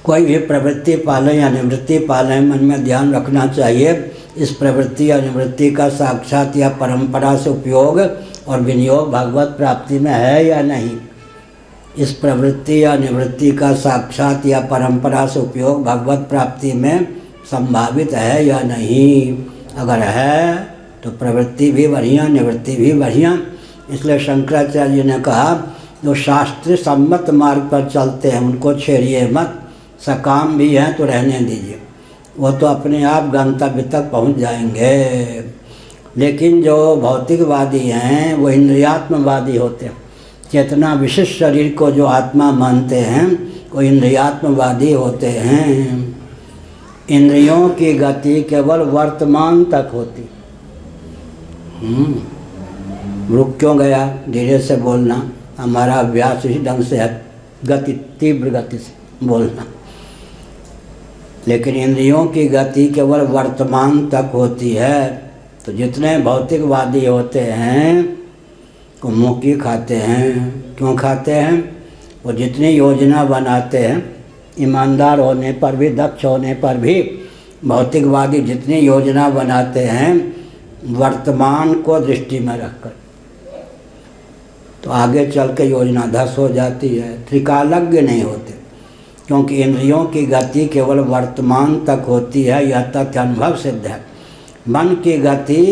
कोई भी प्रवृत्ति पालें या निवृत्ति पालें, मन में ध्यान रखना चाहिए इस प्रवृत्ति या निवृत्ति का साक्षात या परंपरा से उपयोग और विनियोग भगवत प्राप्ति में है या नहीं। इस प्रवृत्ति या निवृत्ति का साक्षात या परंपरा से उपयोग भगवत प्राप्ति में संभावित है या नहीं। अगर है तो प्रवृत्ति भी बढ़िया, निवृत्ति भी बढ़िया। इसलिए शंकराचार्य जी ने कहा जो शास्त्र सम्मत मार्ग पर चलते हैं उनको छेड़िए मत, सकाम भी हैं तो रहने दीजिए, वो तो अपने आप गंतव्य तक पहुंच जाएंगे। लेकिन जो भौतिकवादी हैं वो इंद्रियात्मवादी होते हैं। चेतना विशिष्ट शरीर को जो आत्मा मानते हैं वो इंद्रियात्मवादी होते हैं। इंद्रियों की गति केवल वर्तमान तक होती। रुक क्यों गया, धीरे से बोलना, हमारा अभ्यास इसी ढंग से है, गति तीव्र गति से बोलना। लेकिन इंद्रियों की गति केवल वर्तमान तक होती है। तो जितने भौतिकवादी होते हैं वो मुक्की खाते हैं। क्यों खाते हैं? वो जितनी योजना बनाते हैं, ईमानदार होने पर भी, दक्ष होने पर भी भौतिकवादी जितनी योजना बनाते हैं वर्तमान को दृष्टि में रखकर, तो आगे चल के योजना धस हो जाती है। त्रिकालज्ञ नहीं होते, क्योंकि इंद्रियों की गति केवल वर्तमान तक होती है, यह तथ्य अनुभव सिद्ध है। मन की गति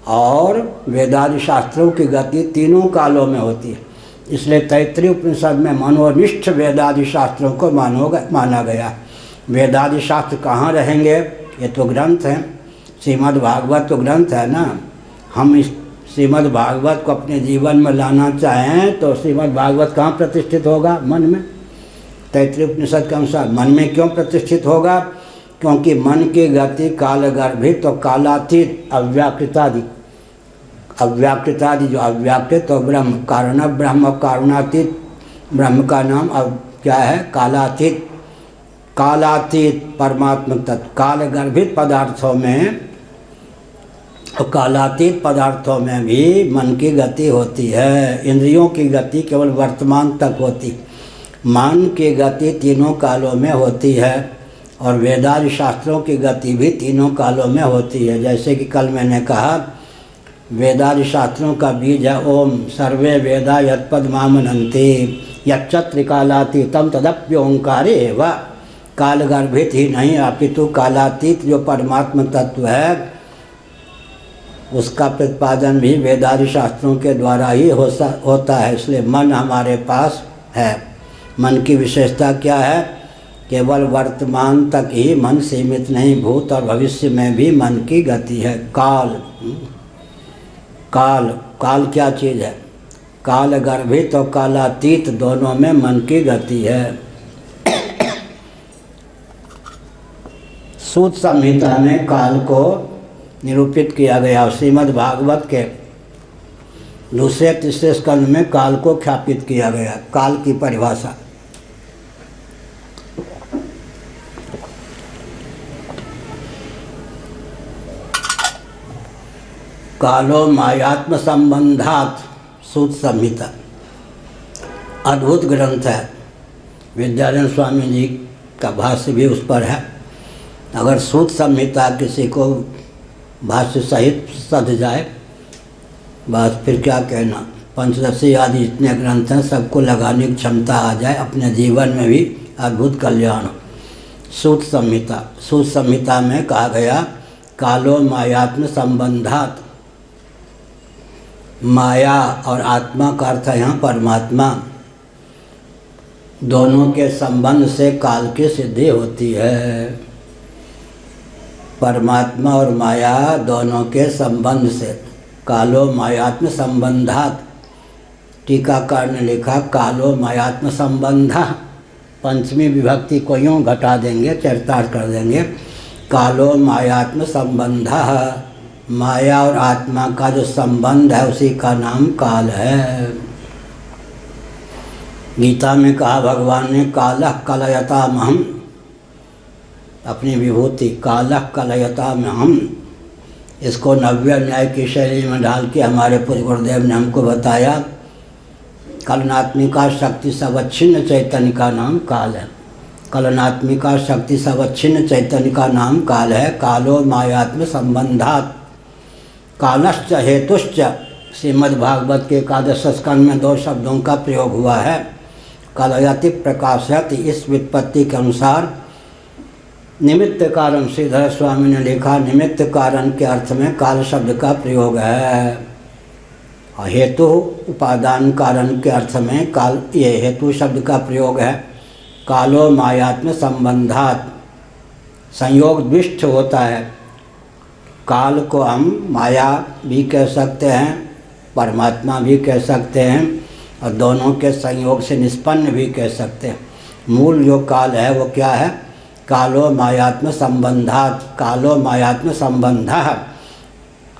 और वेदादि शास्त्रों की गति तीनों कालों में होती है। इसलिए तैत्तिरीय उपनिषद में मनोनिष्ठ वेदादि शास्त्रों को माना गया। वेदादि शास्त्र कहाँ रहेंगे? ये तो ग्रंथ हैं, श्रीमद् भागवत तो ग्रंथ है ना। हम इस श्रीमद् भागवत को अपने जीवन में लाना चाहें तो श्रीमद् भागवत कहाँ प्रतिष्ठित होगा? मन में। तैत्तिरीय उपनिषद के अनुसार मन में क्यों प्रतिष्ठित होगा? क्योंकि मन की गति कालगर्भित और कालातीत अव्याकृतादि, अव्याकृतादि जो अव्याकृत और ब्रह्म, कारण ब्रह्म और कारणातीत ब्रह्म का नाम अब क्या है? कालातीत। कालातीत परमात्म तत्व, कालगर्भित पदार्थों में और कालातीत पदार्थों में भी मन की गति होती है। इंद्रियों की गति केवल वर्तमान तक होती, मन की गति तीनों कालों में होती है और वेदादि शास्त्रों की गति भी तीनों कालों में होती है। जैसे कि कल मैंने कहा वेदादि शास्त्रों का बीज है ओम, सर्वे वेदा यत्पद्मामनन्ति यच्चत्रिकालातीतम तदप्योंकारे एव। कालगर्भित ही नहीं अपितु कालातीत जो परमात्म तत्व है उसका प्रतिपादन भी वेदादि शास्त्रों के द्वारा ही होता है। इसलिए मन हमारे पास है। मन की विशेषता क्या है? केवल वर्तमान तक ही मन सीमित नहीं, भूत और भविष्य में भी मन की गति है। काल, काल, काल क्या चीज़ है? काल गर्भित और कालातीत दोनों में मन की गति है। सूत संहिता में काल को निरूपित किया गया। श्रीमद् भागवत के दूसरे तीसरे स्कंद में काल को ख्यापित किया गया। काल की परिभाषा कालो मायात्म संबंधात, सूत संहिता अद्भुत ग्रंथ है। विद्यानंद स्वामी जी का भाष्य भी उस पर है। अगर सूत संहिता किसी को भाष्य सहित सध जाए बस फिर क्या कहना। पंचदशी आदि जितने ग्रंथ हैं सबको लगाने की क्षमता आ जाए, अपने जीवन में भी अद्भुत कल्याण हो। सूत संहिता, सूत संहिता में कहा गया कालो मायात्म संबंधात, माया और आत्मा का अर्थ है यहाँ परमात्मा, दोनों के संबंध से काल की सिद्धि होती है। परमात्मा और माया दोनों के संबंध से कालो मायात्म संबंधात। टीकाकार ने लिखा कालो मायात्म संबंधा, पंचमी विभक्ति को यूँ घटा देंगे, चरितार्थ कर देंगे। कालो मायात्म संबंधा, माया और आत्मा का जो संबंध है उसी का नाम काल है। गीता में कहा भगवान ने कालः कलयतामहम्, अपनी विभूति कालः कलयतामहम्, इसको नव्य न्याय की शैली में डाल के हमारे पूज्य गुरुदेव ने हमको बताया। कलनात्मिका शक्ति सवच्छिन्न चैतन्य का नाम काल है। कलनात्मिका शक्ति सवच्छिन्न चैतन्य का नाम काल है। कालो मायात्म संबंधात, कालश्च हेतुश्च, श्रीमद् भागवत के एकादश स्कंद में 2 शब्दों का प्रयोग हुआ है। कलयति प्रकाशयति, इस व्युत्पत्ति के अनुसार निमित्त कारण, श्रीधर स्वामी ने लिखा निमित्त कारण के अर्थ में काल शब्द का प्रयोग है। और हेतु उपादान कारण के अर्थ में काल, ये हेतु शब्द का प्रयोग है। कालो मायात्म संबंधात, संयोग द्विष्ठ होता है। काल को हम माया भी कह सकते हैं, परमात्मा भी कह सकते हैं और दोनों के संयोग से निष्पन्न भी कह सकते हैं। मूल जो काल है वो क्या है? कालो मायात्म संबंधात, कालो मायात्म संबंधः,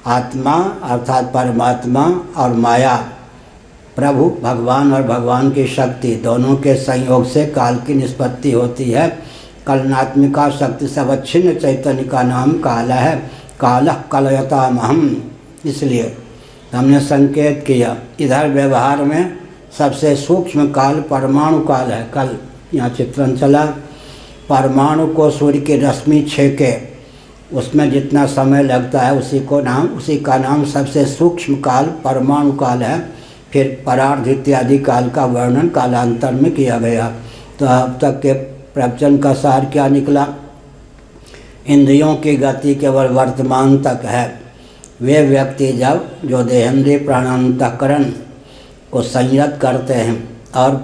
आत्मा अर्थात परमात्मा और माया, प्रभु भगवान और भगवान की शक्ति, दोनों के संयोग से काल की निष्पत्ति होती है। कलनात्मिका शक्ति सवच्छिन्न चैतन्य का नाम काल है। कालः कलयतामहम्। इसलिए हमने संकेत किया। इधर व्यवहार में सबसे सूक्ष्म काल परमाणु काल है। कल यहाँ चित्रण चला, परमाणु को सूर्य की रश्मि छेके उसमें जितना समय लगता है उसी का नाम सबसे सूक्ष्म काल परमाणु काल है। फिर परार्ध इत्यादि काल का वर्णन कालांतर में किया गया। तो अब तक के प्रवचन का सार क्या निकला? इंद्रियों की गति केवल वर्तमान तक है। वे व्यक्ति जो देहेंद्रिय प्राणांतकरण को संयत करते हैं और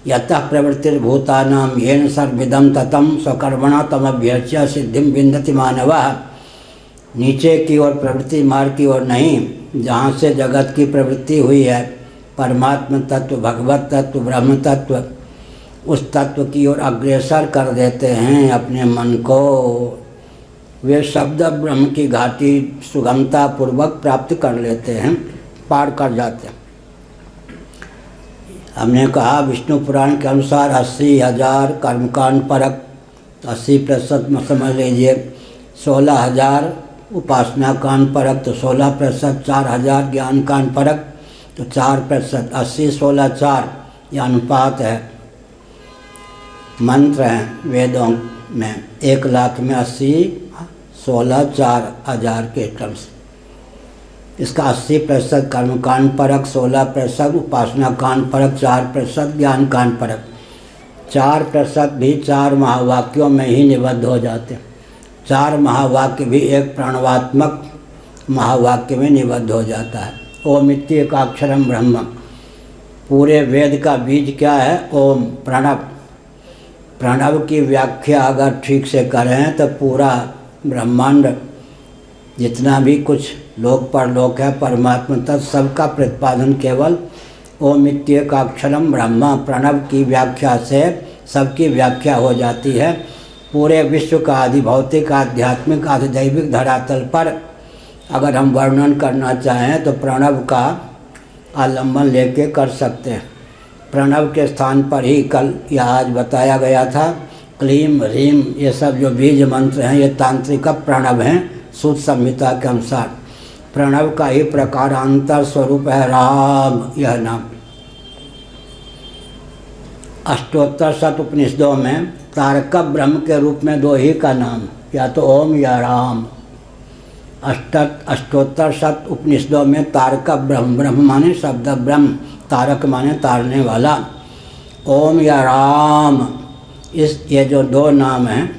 यतः प्रवृत्तिर्भूतानां येन सर्वविदं ततं स्वकर्मणा तमभ्यर्च्य सिद्धिं विन्दति मानवः। नीचे की ओर प्रवृत्ति मार्ग की ओर नहीं, जहाँ से जगत की प्रवृत्ति हुई है, परमात्म तत्व, भगवत तत्व, ब्रह्म तत्व, उस तत्व की ओर अग्रसर कर देते हैं अपने मन को। वे शब्द ब्रह्म की घाटी सुगमता पूर्वक प्राप्त कर लेते हैं, पार कर जाते हैं। हमने कहा विष्णु पुराण के अनुसार 80,000 कर्मकांड परक, 80% में समझ लीजिए, 16,000 उपासना कांड परक, तो 16%, 4,000 ज्ञान कांड परक, तो 4%, 80, 16, 4 यह अनुपात है। मंत्र हैं वेदों में, 1,00,000 में 80, 16, 4,000 के क्रम से। इसका 80% कर्मकांड परक, 16% उपासना कांड परक, 4% ज्ञान कांड परक। 4% भी 4 महावाक्यों में ही निबद्ध हो जाते हैं। 4 महावाक्य भी एक प्रणवात्मक महावाक्य में निबद्ध हो जाता है। ओम इत्येकाक्षरम ब्रह्म, पूरे वेद का बीज क्या है? ओम, प्रणव। प्रणव की व्याख्या अगर ठीक से करें तो पूरा ब्रह्मांड जितना भी कुछ लोक परलोक है, परमात्मा तत्व, सबका प्रतिपादन केवल ओम इत्येकाक्षरम ब्रह्म प्रणव की व्याख्या से सबकी व्याख्या हो जाती है। पूरे विश्व का आदि भौतिक, आध्यात्मिक, आदि दैविक धरातल पर अगर हम वर्णन करना चाहें तो प्रणव का आलम्बन लेके कर सकते हैं। प्रणव के स्थान पर ही कल या आज बताया गया था क्लीम, ह्रीम, ये सब जो बीज मंत्र हैं ये तांत्रिक प्रणव हैं। सूत संहिता के अनुसार प्रणव का ही प्रकारांतर स्वरूप है राम, यह नाम। अष्टोत्तर शत उपनिषदों में तारक ब्रह्म के रूप में 2 ही का नाम, या तो ओम या राम। अष्टोत्तर शत उपनिषदों में तारक ब्रह्म, ब्रह्म माने शब्द ब्रह्म, तारक माने तारने वाला, ओम या राम, ये जो 2 नाम हैं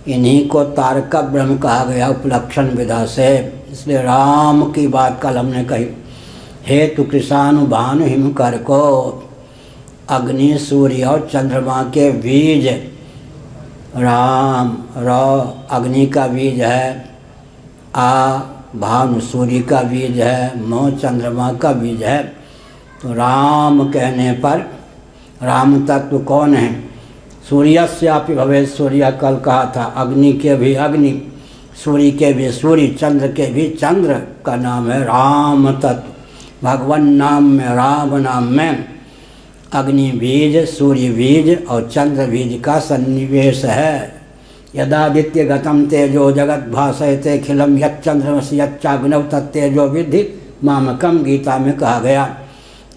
इन्हीं को तारक ब्रह्म कहा गया उपलक्षण विधा से। इसलिए राम की बात कल हमने कही। हेतु कृषाणु भानु हिम कर को, अग्नि, सूर्य और चंद्रमा के बीज राम। अग्नि का बीज है, आ भानु सूर्य का बीज है, मो चंद्रमा का बीज है। तो राम कहने पर राम तत्व कौन है? सूर्यस्यापि भवेत् सूर्य, कल कहा था। अग्नि के भी अग्नि, सूर्य के भी सूर्य, चंद्र के भी चंद्र का नाम है राम तत्व। भगवान नाम में, राम नाम में अग्नि बीज, सूर्य बीज और चंद्र बीज का सन्निवेश है। यदादित्य गतम तेजो जगत भासयते खिलम यच्चंद्रमसि यच्चाग्नौ तत्तेजो विद्धि मामकम, गीता में कहा गया।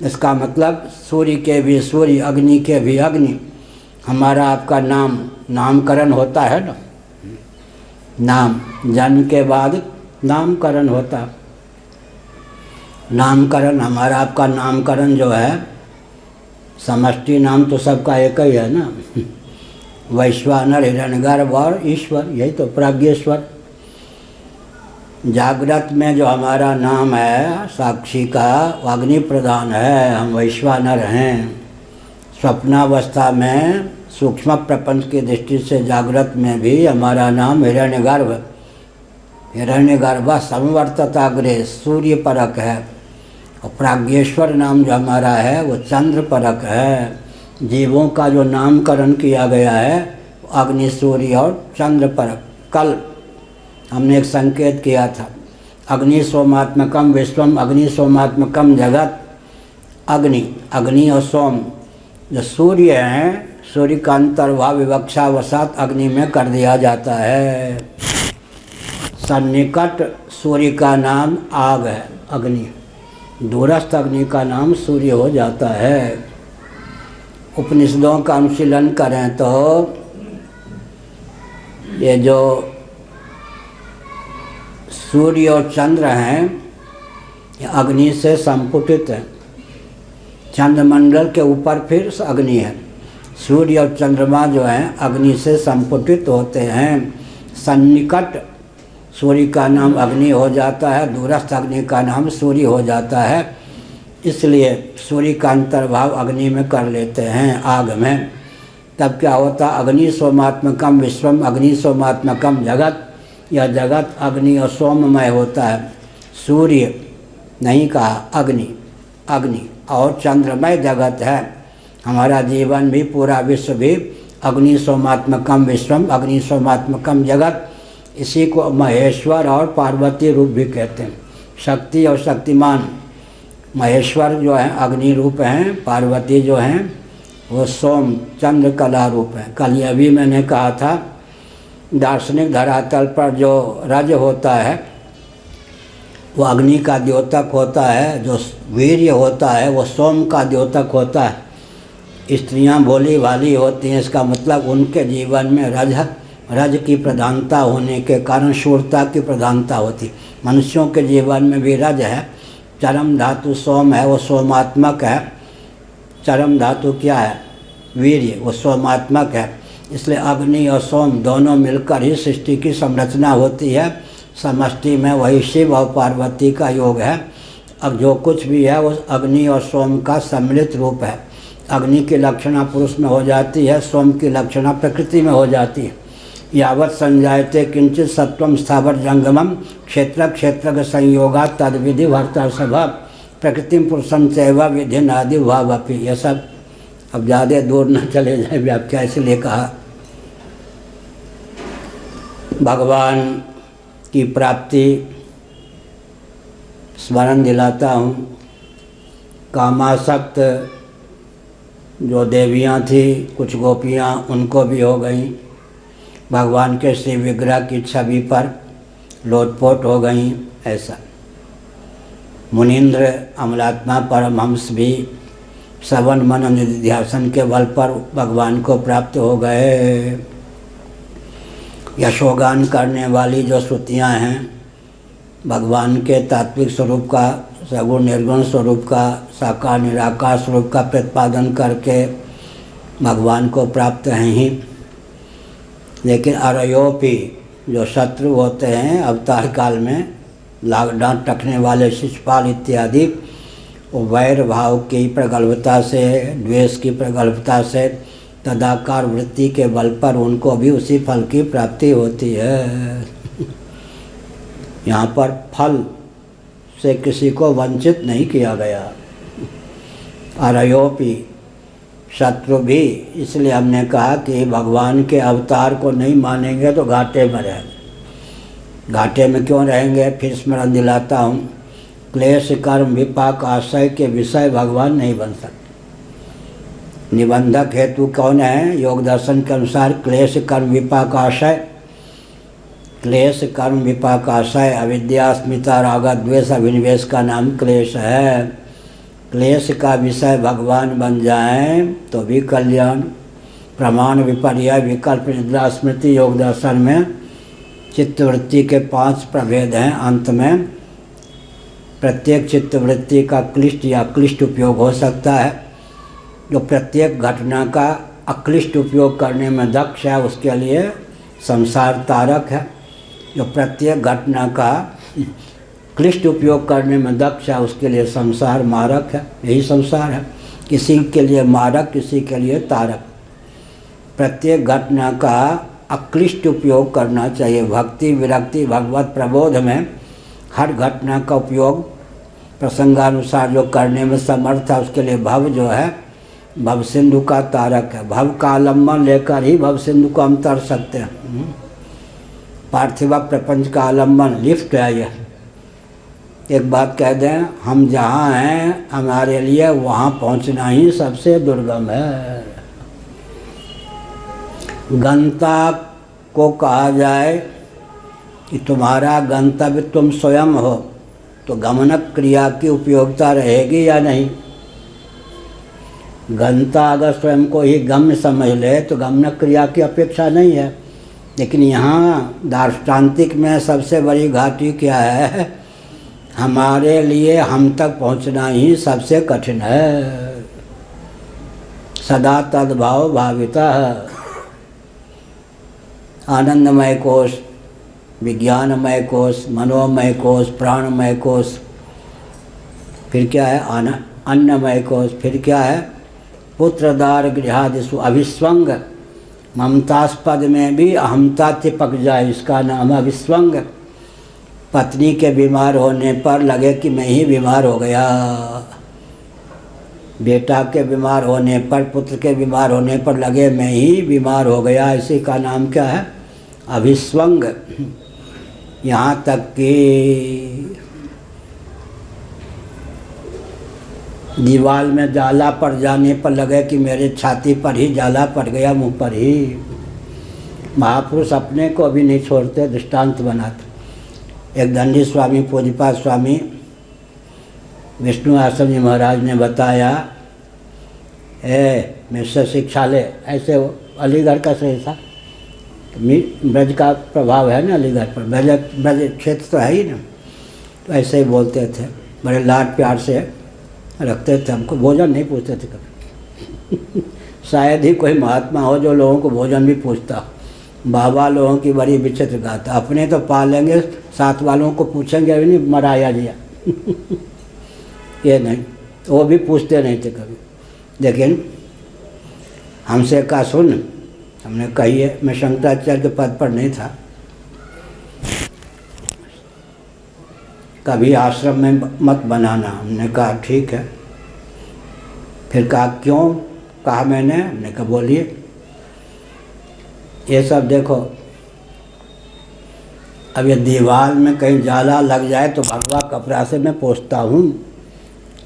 इसका मतलब सूर्य के भी सूर्य, अग्नि के भी अग्नि। हमारा आपका नामकरण होता है ना, नाम, जन्म के बाद नामकरण होता। नामकरण, हमारा आपका नामकरण जो है, समष्टि नाम तो सबका एक ही है ना, वैश्वानर, हिरण्यगर्भ और ईश्वर, यही तो प्राज्ञेश्वर। जागृत में जो हमारा नाम है साक्षी का, अग्नि प्रधान है, हम वैश्वानर हैं। स्वप्नावस्था में सूक्ष्म प्रपंच की दृष्टि से जागृत में भी हमारा नाम हिरण्यगर्भ, हिरण्यगर्भ संवर्तताग्रे, सूर्य परक है। और प्राज्ञेश्वर नाम जो हमारा है वो चंद्र परक है। जीवों का जो नामकरण किया गया है अग्नि, सूर्य और चंद्र परक। कल हमने एक संकेत किया था, अग्नि सोमात्मकम विश्वम, अग्नि सोमात्मकम जगत। अग्नि और सोम जो सूर्य हैं, सूर्य का अंतर्भाव विवक्षावसात अग्नि में कर दिया जाता है। सन्निकट सूर्य का नाम आग है, अग्नि। दूरस्थ अग्नि का नाम सूर्य हो जाता है। उपनिषदों का अनुशीलन करें तो ये जो सूर्य और चंद्र हैं ये अग्नि से संपुटित हैं। चंद्रमंडल के ऊपर फिर अग्नि है। सूर्य और चंद्रमा जो हैं अग्नि से संपुटित होते हैं। सन्निकट सूर्य का नाम अग्नि हो जाता है, दूरस्थ अग्नि का नाम सूर्य हो जाता है। इसलिए सूर्य का अंतर्भाव अग्नि में कर लेते हैं, आग में। तब क्या होता, अग्नि सोमात्मकम विश्वम अग्नि सोमात्मकम जगत। यह जगत अग्नि और सोममय होता है। सूर्य नहीं कहा, अग्नि, अग्नि और चंद्रमय जगत है। हमारा जीवन भी, पूरा विश्व भी अग्नि सोमात्मकम विश्वम अग्नि सोमात्मकम जगत। इसी को महेश्वर और पार्वती रूप भी कहते हैं। शक्ति और शक्तिमान, महेश्वर जो है अग्नि रूप हैं, पार्वती जो हैं वो सोम चंद्र कला रूप है। कल यह भी मैंने कहा था, दार्शनिक धरातल पर जो रज होता है वो अग्नि का द्योतक होता है, जो वीर्य होता है वो सोम का द्योतक होता है। स्त्रियां भोली भाली होती हैं, इसका मतलब उनके जीवन में रज की प्रधानता होने के कारण शूरता की प्रधानता होती। मनुष्यों के जीवन में भी रज है। चरम धातु सोम है, वो सोमात्मक है। चरम धातु क्या है, वीर्य, वो सोमात्मक है। इसलिए अग्नि और सोम दोनों मिलकर ही सृष्टि की संरचना होती है। समष्टि में वही शिव और पार्वती का योग है। अब जो कुछ भी है वो अग्नि और सोम का सम्मिलित रूप है। अग्नि की लक्षणा पुरुष में हो जाती है, सोम की लक्षणा प्रकृति में हो जाती है। यावत् संजायते किंचित सत्वम स्थावर जंगमम क्षेत्र क्षेत्र संयोगा तद्विधि भर्ता सभा प्रकृति पुरुषम चैव विधि नादि भावपि। यह सब अब ज़्यादा दूर न चले जाए व्याख्या, इसलिए कहा। भगवान की प्राप्ति स्मरण दिलाता हूँ। कामासक्त जो देवियाँ थी, कुछ गोपियाँ, उनको भी हो गई। भगवान के श्री विग्रह की छवि पर लोटपोट हो गई। ऐसा मुनीन्द्र अमलात्मा परमहंस भी श्रवण मनन निधिध्यासन के बल पर भगवान को प्राप्त हो गए। यशोगान करने वाली जो श्रुतियाँ हैं भगवान के तात्विक स्वरूप का, सगुण निर्गुण स्वरूप का, साकार निराकार स्वरूप का प्रतिपादन करके भगवान को प्राप्त हैं ही। लेकिन अरयोपी जो शत्रु होते हैं अवतार काल में, लाग डांट रखने वाले शिशुपाल इत्यादि, वो वैर भाव की प्रगल्भता से, द्वेष की प्रगल्भता से, तदाकार वृत्ति के बल पर उनको भी उसी फल की प्राप्ति होती है। यहाँ पर फल से किसी को वंचित नहीं किया गया। अरयोपी शत्रु भी, इसलिए हमने कहा कि भगवान के अवतार को नहीं मानेंगे तो घाटे में रहेंगे। घाटे में क्यों रहेंगे, फिर स्मरण दिलाता हूँ। क्लेश कर्म विपाक आशय के विषय भगवान नहीं बन सकते। निबंधक हेतु कौन है, योग दर्शन के अनुसार क्लेश कर्म विपाक आशय। क्लेश कर्म विपाक आशय, अविद्या अस्मिता राग द्वेष अभिनिवेश का नाम क्लेश है। क्लेश का विषय भगवान बन जाएं तो भी कल्याण। प्रमाण विपर्य विकल्प निद्रा स्मृति योग दर्शन में चित्तवृत्ति के 5 प्रभेद हैं। अंत में प्रत्येक चित्तवृत्ति का क्लिष्ट या क्लिष्ट उपयोग हो सकता है। जो प्रत्येक घटना का अक्लिष्ट उपयोग करने में दक्ष है उसके लिए संसार तारक है। जो प्रत्येक घटना का क्लिष्ट उपयोग करने में दक्ष है उसके लिए संसार मारक है। यही संसार है, किसी के लिए मारक, किसी के लिए तारक। प्रत्येक घटना का अक्लिष्ट उपयोग करना चाहिए। भक्ति विरक्ति भगवत प्रबोध में हर घटना का उपयोग प्रसंगानुसार जो करने में समर्थ है उसके लिए भव जो है भव सिंधु का तारक है। भव का आलम्बन लेकर ही भव सिंधु को हम तर सकते हैं। पार्थिव प्रपंच का आलम्बन लिफ्ट है। यह एक बात कह दें, हम जहाँ हैं हमारे लिए वहाँ पहुँचना ही सबसे दुर्गम है। गंता को कहा जाए कि तुम्हारा गंतव्य तुम स्वयं हो, तो गमनक क्रिया की उपयोगिता रहेगी या नहीं। गंता अगर स्वयं को ही गम्य समझ ले तो गमनक क्रिया की अपेक्षा नहीं है। लेकिन यहाँ दार्ष्टान्तिक में सबसे बड़ी घाटी क्या है, हमारे लिए हम तक पहुँचना ही सबसे कठिन है। सदा तद्भाव भाविता है। आनंदमय कोश, विज्ञानमय कोश, मनोमय कोश, प्राणमय कोश, फिर क्या है अन्नमय कोश, फिर क्या है पुत्रदार गृहादिषु अभिस्वंग। ममतास्पद में भी अहमता चिपक जाए, इसका नाम अभिस्वंग। पत्नी के बीमार होने पर लगे कि मैं ही बीमार हो गया, बेटा के बीमार होने पर, पुत्र के बीमार होने पर लगे मैं ही बीमार हो गया, इसी का नाम क्या है अभिस्वंग। यहाँ तक कि दीवार में जाला पड़ जाने पर लगे कि मेरे छाती पर ही जाला पड़ गया, मुंह पर ही। महापुरुष अपने को भी नहीं छोड़ते, दृष्टांत बनाते। एक दंडी स्वामी पूज्यपाद स्वामी विष्णु आश्रम जी महाराज ने बताया, मिश्र शिक्षालय, ऐसे वो अलीगढ़ का सही था, ब्रज का प्रभाव है ना अलीगढ़ पर, ब्रज क्षेत्र तो है ही ना, तो ऐसे ही बोलते थे, बड़े लाड प्यार से रखते थे हमको, भोजन नहीं पूछते थे कभी। शायद ही कोई महात्मा हो जो लोगों को भोजन भी पूछता। बाबा लोगों की बड़ी विचित्र गाथा, अपने तो पालेंगे, साथ वालों को पूछेंगे भी नहीं मराया जिया। ये नहीं, वो भी पूछते नहीं थे कभी। लेकिन हमसे कहा सुन, हमने कही है, मैं शंकराचार्य के पद पर नहीं था, कभी आश्रम में मत बनाना। हमने कहा ठीक है। फिर कहा क्यों, कहा मैंने, हमने कहा बोलिए। ये सब देखो, अब ये दीवार में कहीं जाला लग जाए तो भगवा कपड़ा से मैं पोंछता हूँ।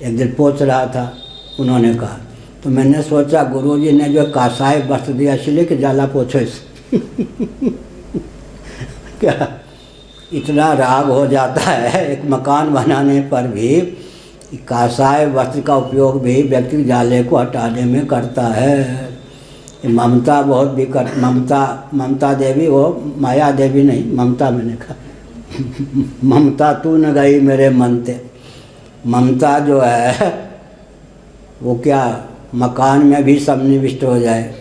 एक दिन पोंछ रहा था, उन्होंने कहा, तो मैंने सोचा गुरुजी ने जो कासाय वस्त्र दिया इसलिए कि जाला पोछो इसे। क्या इतना राग हो जाता है एक मकान बनाने पर भी, कासाय वस्त्र का उपयोग भी व्यक्ति जाले को हटाने में करता है। ममता बहुत विकट, ममता देवी, वो माया देवी नहीं, ममता मैंने कहा। ममता तू न गई मेरे मन ते। ममता जो है वो क्या मकान में भी सन्निविष्ट हो जाए।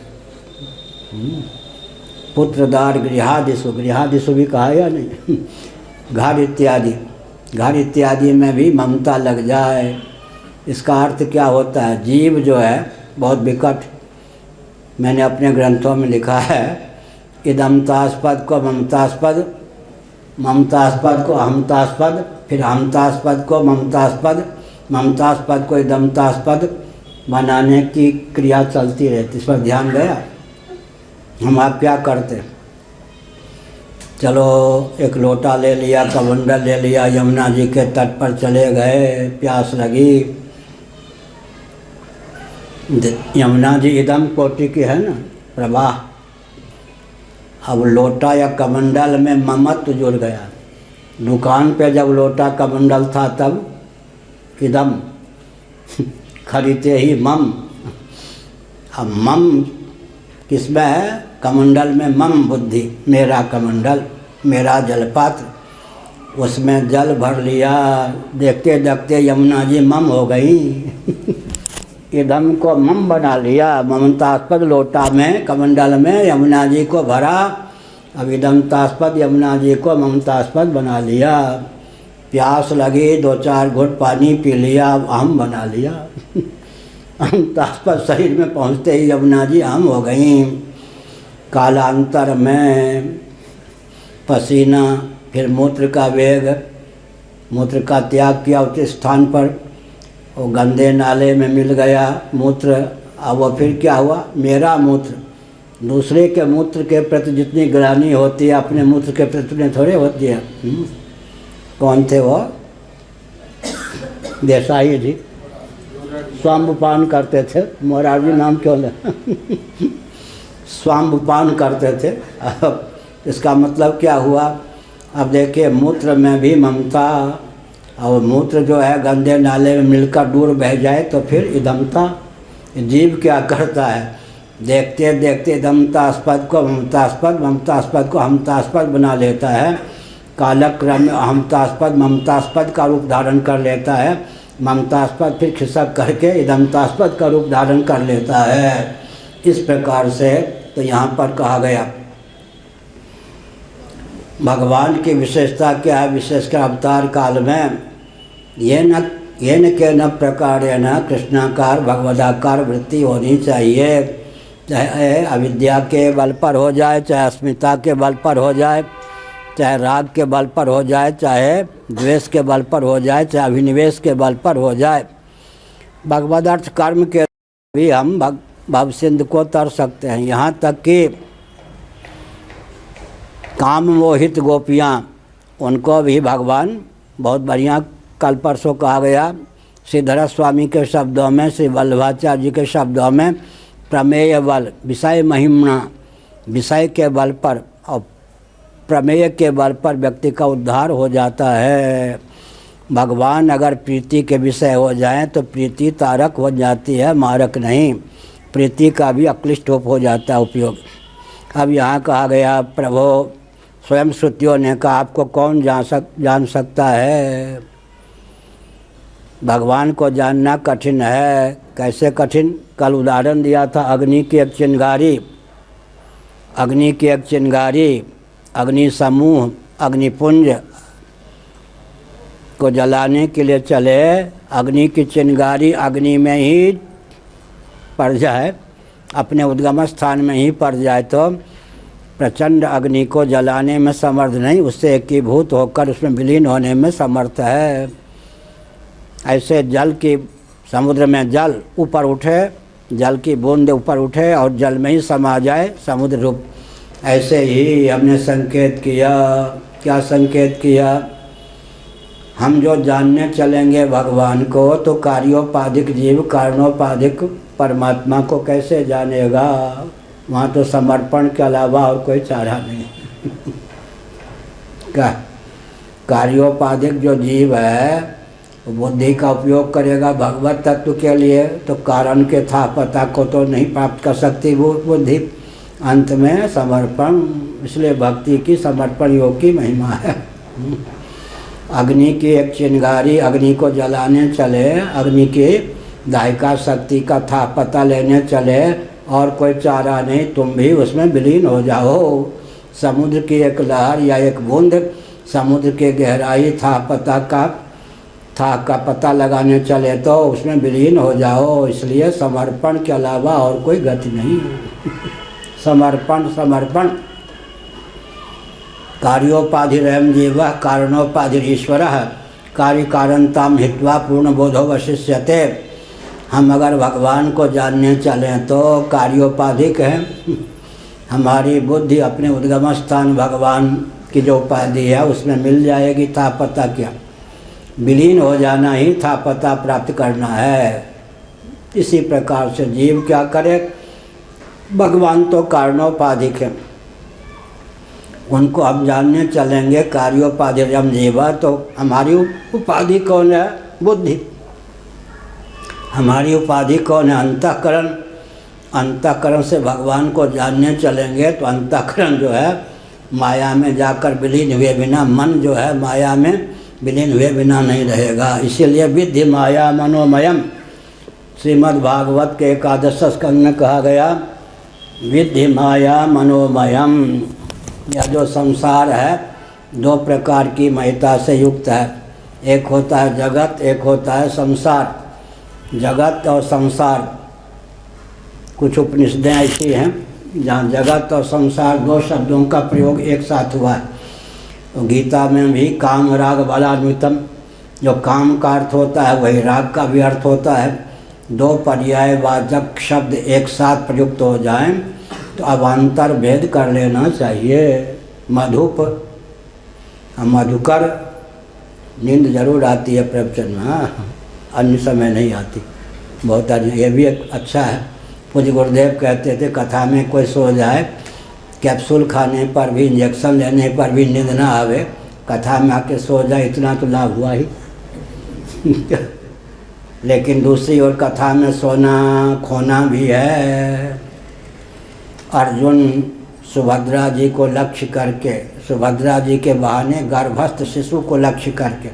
पुत्रदार गृहादिषु, गृहादिषु भी कहा या नहीं, घर इत्यादि, घर इत्यादि में भी ममता लग जाए। इसका अर्थ क्या होता है, जीव जो है बहुत विकट। मैंने अपने ग्रंथों में लिखा है, इदमतास्पद को ममतास्पद, ममतास्पद को अहमतास्पद, फिर अहमतास्पद को ममतास्पद, ममतास्पद को इदमतास्पद बनाने की क्रिया चलती रहती। इस पर ध्यान गया। हम आप क्या करते, चलो एक लोटा ले लिया, कमंडल ले लिया, यमुना जी के तट पर चले गए, प्यास लगी। यमुना जी इदम कोटि की है ना प्रवाह। अब लोटा या कमंडल में ममत्व जुड़ गया। दुकान पे जब लोटा कमंडल था तब इदम, खरीदते ही मम। अब मम किसमें है, कमंडल में मम बुद्धि, मेरा कमंडल, मेरा जलपात्र, उसमें जल भर लिया। देखते देखते यमुना जी मम हो गई। इदम को मम बना लिया, ममतास्पद लोटा में कमंडल में यमुना जी को भरा। अब इदमतास्पद यमुना जी को ममतास्पद बना लिया। प्यास लगी, 2-4 घुट पानी पी लिया, आम बना लिया। अहमतास्पद शरीर में पहुँचते ही यमुना जी आम हो गई। कालांतर में पसीना, फिर मूत्र का वेग, मूत्र का त्याग किया उस स्थान पर, वो गंदे नाले में मिल गया मूत्र। अब वो फिर क्या हुआ, मेरा मूत्र। दूसरे के मूत्र के प्रति जितनी ग्लानि होती है अपने मूत्र के प्रति उतनी थोड़े होती है। कौन थे वो, देसाई जी, स्वाम्बपान करते थे। मोरारजी नाम क्यों ले, स्वाम्बपान करते थे। अब इसका मतलब क्या हुआ, अब देखिए मूत्र में भी ममता, और मूत्र जो है गंदे नाले में मिलकर दूर बह जाए तो फिर इदमता। जीव क्या करता है, देखते देखते इदमतास्पद को ममतास्पद, ममतास्पद को हमतास्पद बना लेता है, कालक्रम में हमतास्पद ममतास्पद का रूप धारण कर लेता है, ममतास्पद फिर खिसक करके इदमतास्पद का रूप धारण कर लेता है। इस प्रकार से तो यहाँ पर कहा गया भगवान की विशेषता क्या है, विशेषकर अवतार काल में ये न के न प्रकार न कृष्णाकार भगवदाकार वृत्ति होनी चाहिए, चाहे अविद्या के बल पर हो जाए, चाहे अस्मिता के बल पर हो जाए, चाहे राग के बल पर हो जाए, चाहे द्वेष के बल पर हो जाए, चाहे अभिनिवेश के बल पर हो जाए। भगवद अर्थ कर्म के भी हम भव सिंधु को तर सकते हैं। यहाँ तक कि काम मोहित गोपियाँ, उनको भी भगवान बहुत बढ़िया कल परसों कहा गया श्रीधर स्वामी के शब्दों में, श्री वल्लभाचार्य जी के शब्दों में, प्रमेय बल विषय महिमा, विषय के बल पर और प्रमेय के बल पर व्यक्ति का उद्धार हो जाता है। भगवान अगर प्रीति के विषय हो जाएं तो प्रीति तारक हो जाती है, मारक नहीं। प्रीति का भी अक्लिष्ट हो जाता है उपयोग। अब यहाँ कहा गया प्रभो स्वयं श्रुतियों ने कहा आपको कौन जान सकता है। भगवान को जानना कठिन है। कैसे कठिन? कल उदाहरण दिया था अग्नि की एक चिंगारी, अग्नि की एक चिंगारी, अग्नि समूह, अग्निपुंज को जलाने के लिए चले, अग्नि की चिंगारी अग्नि में ही पड़ जाए, अपने उद्गम स्थान में ही पड़ जाए तो प्रचंड अग्नि को जलाने में समर्थ नहीं, उससे एकीभूत होकर उसमें विलीन होने में समर्थ है। ऐसे जल की, समुद्र में जल ऊपर उठे, जल की बूंद ऊपर उठे और जल में ही समा जाए समुद्र रूप। ऐसे ही हमने संकेत किया। क्या संकेत किया? हम जो जानने चलेंगे भगवान को तो कार्योपाधिक जीव कारणोपाधिक परमात्मा को कैसे जानेगा? वहाँ तो समर्पण के अलावा और कोई चारा नहीं। क्या कार्योपाधिक जो जीव है बुद्धि का उपयोग करेगा भगवत तत्व के लिए, तो कारण के था पता को तो नहीं प्राप्त कर सकती वो बुद्धि। अंत में समर्पण, इसलिए भक्ति की समर्पण योग की महिमा है। अग्नि की एक चिंगारी अग्नि को जलाने चले, अग्नि की दायिका शक्ति का था पता लेने चले, और कोई चारा नहीं, तुम भी उसमें विलीन हो जाओ। समुद्र की एक लहर या एक बूंद समुद्र के गहराई था पता लगाने चले तो उसमें विलीन हो जाओ। इसलिए समर्पण के अलावा और कोई गति नहीं। समर्पण समर्पण। कार्योपाधिरयं जीवः कारणोपाधिरीश्वरः कार्य कारणताम हित्वा पूर्ण बोधो वशिष्यते। हम अगर भगवान को जानने चलें तो कार्योपाधिक हैं। हमारी बुद्धि अपने उद्गम स्थान भगवान की जो उपाधि है उसमें मिल जाएगी। था पता क्या? विलीन हो जाना ही था पता प्राप्त करना है। इसी प्रकार से जीव क्या करे? भगवान तो कारणोपाधिक है, उनको हम जानने चलेंगे। कार्योपाधिरयं जीवः, तो हमारी उपाधि कौन है? बुद्धि। हमारी उपाधि कौन है? अंतःकरण। अंतःकरण से भगवान को जानने चलेंगे तो अंतःकरण जो है माया में जाकर विलीन हुए बिना, मन जो है माया में विलीन हुए बिना नहीं रहेगा। इसीलिए विद्धि माया मनोमयम, श्रीमद् भागवत के 11 स्कंद में कहा गया विद्धि माया मनोमयम। यह जो संसार है दो प्रकार की महिता से युक्त है। एक होता है जगत, एक होता है संसार। जगत और संसार, कुछ उपनिषदें ऐसी हैं जहाँ जगत और संसार दो शब्दों का प्रयोग एक साथ हुआ है। तो गीता में भी काम राग बलान्वितम, जो काम का अर्थ होता है वही राग का भी अर्थ होता है। दो पर्यायवाचक शब्द एक साथ प्रयुक्त हो जाएं तो अब अंतर भेद कर लेना चाहिए। मधुप, मधुकर, नींद जरूर आती है प्रवचन में, हाँ, अन्य समय नहीं आती। बहुत ये भी एक अच्छा है। पूज्य गुरुदेव कहते थे कथा में कोई सो जाए, कैप्सूल खाने पर भी, इंजेक्शन लेने पर भी नींद ना आवे कथा में आके सो जाए इतना तो लाभ हुआ ही। लेकिन दूसरी ओर कथा में सोना खोना भी है। अर्जुन सुभद्रा जी को लक्ष्य करके, सुभद्रा जी के बहाने गर्भस्थ शिशु को लक्ष्य करके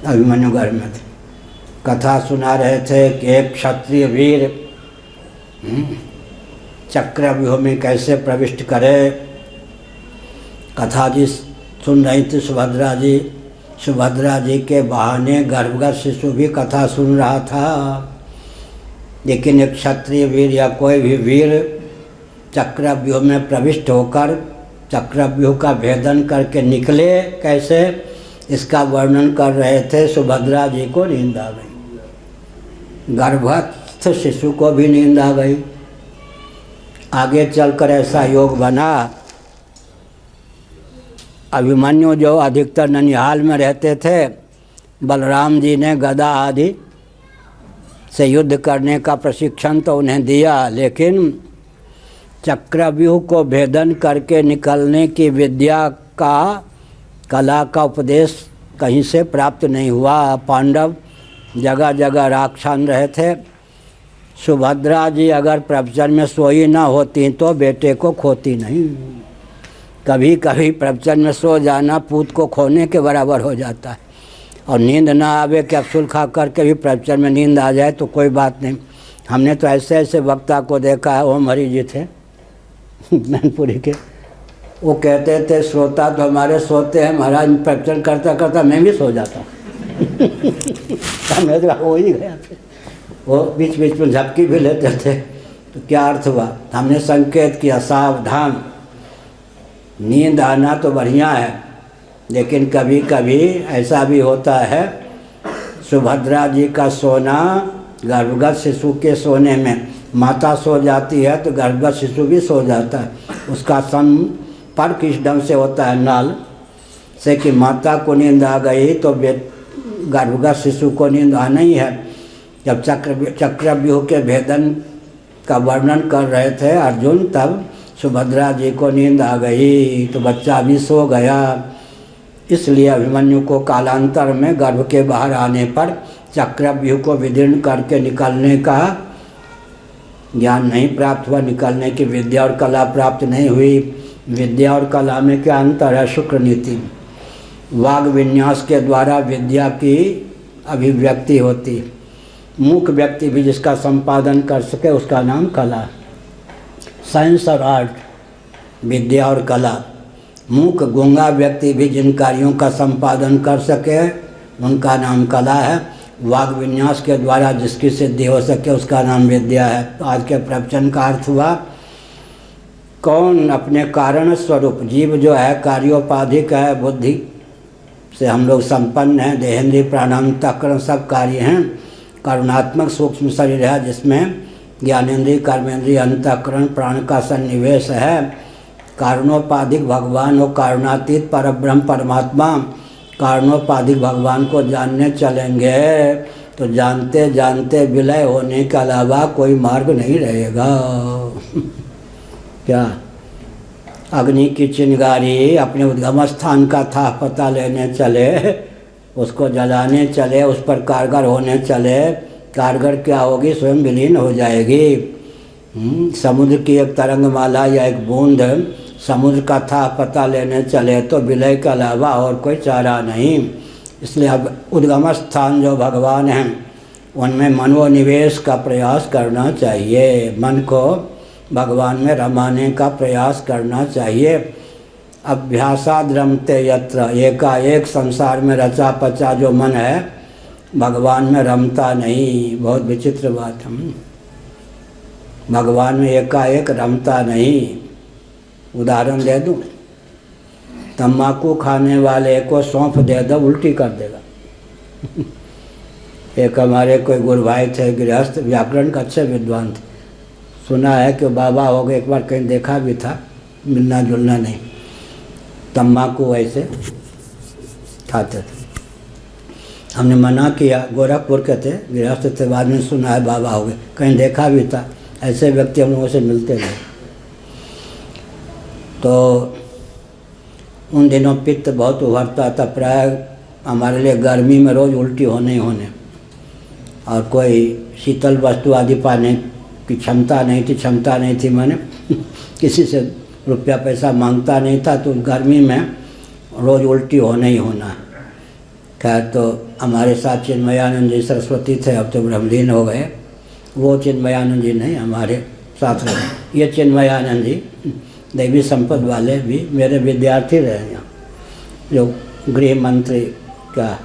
अभिमन्यु गर्भ में थे, कथा सुना रहे थे कि एक क्षत्रिय वीर चक्रव्यूह में कैसे प्रविष्ट करे। कथा जी सुन रही थी सुभद्रा जी, सुभद्रा जी के बहाने गर्भगत शिशु भी कथा सुन रहा था। लेकिन एक क्षत्रिय वीर या कोई भी वीर चक्रव्यूह में प्रविष्ट होकर चक्रव्यूह का भेदन करके निकले कैसे, इसका वर्णन कर रहे थे। सुभद्रा जी को नींद आ गई, गर्भस्थ शिशु को भी नींद आ गई। आगे चलकर ऐसा योग बना, अभिमन्यु जो अधिकतर ननिहाल में रहते थे, बलराम जी ने गदा आदि से युद्ध करने का प्रशिक्षण तो उन्हें दिया, लेकिन चक्रव्यूह को भेदन करके निकलने की विद्या का, कला का उपदेश कहीं से प्राप्त नहीं हुआ। पांडव जगह जगह राख छान रहे थे। सुभद्रा जी अगर प्रवचन में सोई ना होती तो बेटे को खोती नहीं। कभी कभी प्रवचन में सो जाना पूत को खोने के बराबर हो जाता है। और नींद ना आवे, कैप्सूल खा करके भी प्रवचन में नींद आ जाए तो कोई बात नहीं। हमने तो ऐसे ऐसे वक्ता को देखा है, ओम हरि जी थे मैनपुरी के, वो कहते थे श्रोता तो हमारे सोते हैं महाराज, प्रवचन करता करता मैं भी सो जाता हूँ। हो ही गया थे, वो बीच बीच में झपकी भी लेते थे। तो क्या अर्थ हुआ? हमने संकेत किया सावधान, नींद आना तो बढ़िया है, लेकिन कभी कभी ऐसा भी होता है सुभद्रा जी का सोना गर्भगत शिशु के सोने में, माता सो जाती है तो गर्भगत शिशु भी सो जाता है। उसका संपर्क इस ढंग से होता है नल से कि माता को नींद आ गई तो गर्भगत शिशु को नींद आना ही है। जब चक्रव्यूह के भेदन का वर्णन कर रहे थे अर्जुन, तब सुभद्रा जी को नींद आ गई तो बच्चा भी सो गया। इसलिए अभिमन्यु को कालांतर में गर्भ के बाहर आने पर चक्रव्यूह को विदीर्ण करके निकलने का ज्ञान नहीं प्राप्त हुआ, निकलने की विद्या और कला प्राप्त नहीं हुई। विद्या और कला में क्या अंतर है? शुक्र नीति, वाग विन्यास के द्वारा विद्या की अभिव्यक्ति होती। मूक व्यक्ति भी जिसका संपादन कर सके उसका नाम कला। साइंस और आर्ट, विद्या और कला। मूक गूंगा व्यक्ति भी जिन कार्यों का संपादन कर सके उनका नाम कला है। वाग विन्यास के द्वारा जिसकी सिद्धि हो सके उसका नाम विद्या है। तो आज के प्रवचन का अर्थ हुआ, कौन अपने कारण स्वरूप, जीव जो है कार्योपाधिक है, बुद्धि से हम लोग संपन्न हैं, देहेंद्रिय प्राणांतकरण सब कार्य हैं। करुणात्मक सूक्ष्म शरीर है जिसमें ज्ञानेंद्रिय कर्मेंद्रिय अंतःकरण प्राण का सन्निवेश है। कारणोपाधिक भगवान और कारुणातीत परब्रह्म परमात्मा, कारणोपाधिक भगवान को जानने चलेंगे तो जानते जानते विलय होने के अलावा कोई मार्ग नहीं रहेगा। क्या? अग्नि की चिंगारी अपने उद्गम स्थान का था पता लेने चले, उसको जलाने चले, उस पर कारगर होने चले, कारगर क्या होगी? स्वयं विलीन हो जाएगी। समुद्र की एक तरंगमाला या एक बूंद समुद्र का था पता लेने चले तो विलय के अलावा और कोई चारा नहीं। इसलिए अब उद्गम स्थान जो भगवान हैं उनमें मनोनिवेश का प्रयास करना चाहिए, मन को भगवान में रमाने का प्रयास करना चाहिए। अभ्यासाद रमते यत्र, एकाएक संसार में रचा पचा जो मन है भगवान में रमता नहीं। बहुत विचित्र बात है, भगवान में एकाएक रमता नहीं। उदाहरण दे दूं, तम्बाकू खाने वाले को सौंफ दे दो उल्टी कर देगा। एक हमारे कोई गुरु भाई थे गृहस्थ, व्याकरण का अच्छे विद्वान थे, सुना है कि बाबा हो गए, एक बार कहीं देखा भी था, मिलना जुलना नहीं। तम्बाकू ऐसे खाते थे, हमने मना किया, गोरखपुर के थे, गृहस्थ थे, बाद में सुना है बाबा हो गए, कहीं देखा भी था। ऐसे व्यक्ति हम लोगों से मिलते थे। तो उन दिनों पित्त बहुत उभरता था, प्राय हमारे लिए गर्मी में रोज़ उल्टी होने ही होने, और कोई शीतल वस्तु आदि पाने की क्षमता नहीं थी मैंने किसी से रुपया पैसा मांगता नहीं था, तो गर्मी में रोज़ उल्टी होने ही होना। खैर, तो हमारे साथ चिन्मयानंद जी सरस्वती थे, अब तो ब्रह्मलीन हो गए। वो चिन्मयानंद जी नहीं, हमारे साथ रहे। ये चिन्मयानंद जी दैवी संपद वाले भी मेरे विद्यार्थी रहे यहाँ, जो गृह मंत्री का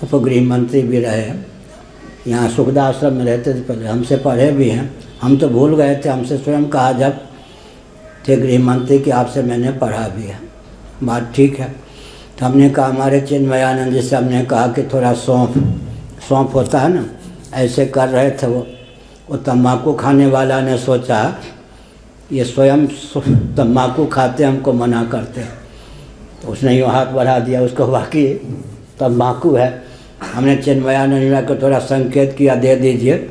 उपगृह मंत्री भी रहे। यहाँ सुखदा आश्रम में रहते थे पहले, हमसे पढ़े भी हैं। हम तो भूल गए थे, हमसे स्वयं कहा जब थे गृह मंत्री कि आपसे मैंने पढ़ा भी है। बात ठीक है। तो हमने कहा, हमारे चिन्मयानंद जी से हमने कहा कि थोड़ा सौंफ होता है ना, ऐसे कर रहे थे वो तम्बाकू खाने वाला ने सोचा ये स्वयं तम्बाकू खाते हमको मना करते, तो उसने यूँ हाथ बढ़ा दिया, उसको वाकई तम्बाकू है। हमने चिन्मयानंद जी को थोड़ा संकेत किया, दे दीजिए।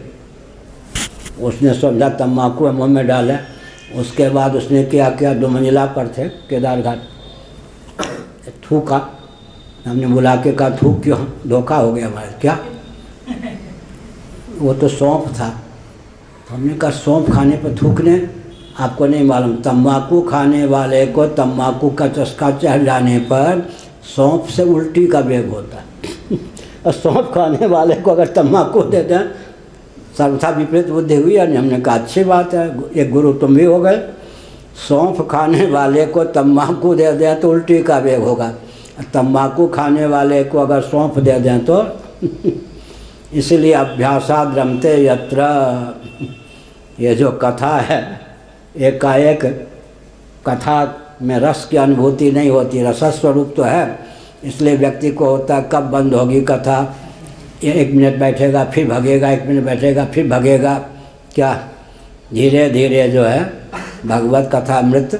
उसने समझा तम्बाकू है, मुँह में डाला। उसके बाद उसने क्या 2 मंजिला पर थे केदार घाट, थूका। हमने बुला के कहा, थूक क्यों? धोखा हो गया हमारे। क्या? वो तो सौंफ था। तो हमने कहा, सौंफ खाने पर थूकने? आपको नहीं मालूम, तम्बाकू खाने वाले को तम्बाकू का चस्का चढ़ जाने पर सौंफ से उल्टी का वेग होता है और सौंफ खाने वाले को अगर तम्बाकू दे दें, सर्वथा विपरीत बुद्धि हुई। या नहीं? हमने कहा, अच्छी बात है, एक गुरु तुम भी हो गए। सौंफ खाने वाले को तम्बाकू दे दें तो उल्टी का वेग होगा, तम्बाकू खाने वाले को अगर सौंफ दे दें तो इसलिए अभ्यासाद रमते यत्र। ये जो कथा है, एकाएक कथा में रस की अनुभूति नहीं होती, रसस्वरूप तो है, इसलिए व्यक्ति को होता है कब बंद होगी कथा। 1 मिनट बैठेगा फिर भगेगा, 1 मिनट बैठेगा फिर भगेगा। क्या? धीरे धीरे जो है भगवत कथा अमृत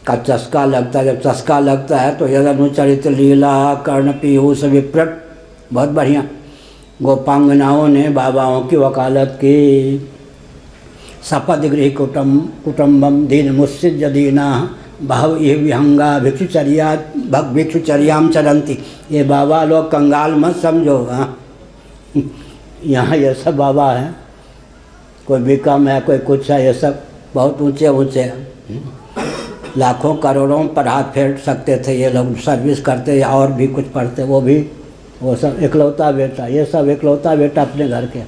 का चस्का लगता है। जब चस्का लगता है तो यदनुचरित लीला कर्ण पीयूष विप्रट, बहुत बढ़िया गोपांगनाओं ने बाबाओं की वकालत की। सपद गृह कुटुम्बम दीन मुस्सिज दीना भाव ये विहंगा भिक्षुचर्याम चरंती। ये बाबा लोग कंगाल मत समझो। हाँ, यहाँ ये सब बाबा हैं, कोई भी कम है कोई कुछ है, ये सब बहुत ऊंचे ऊंचे हैं। लाखों करोड़ों पर हाथ फेर सकते थे ये लोग, सर्विस करते या और भी कुछ पढ़ते। वो सब इकलौता बेटा, ये सब इकलौता बेटा अपने घर के,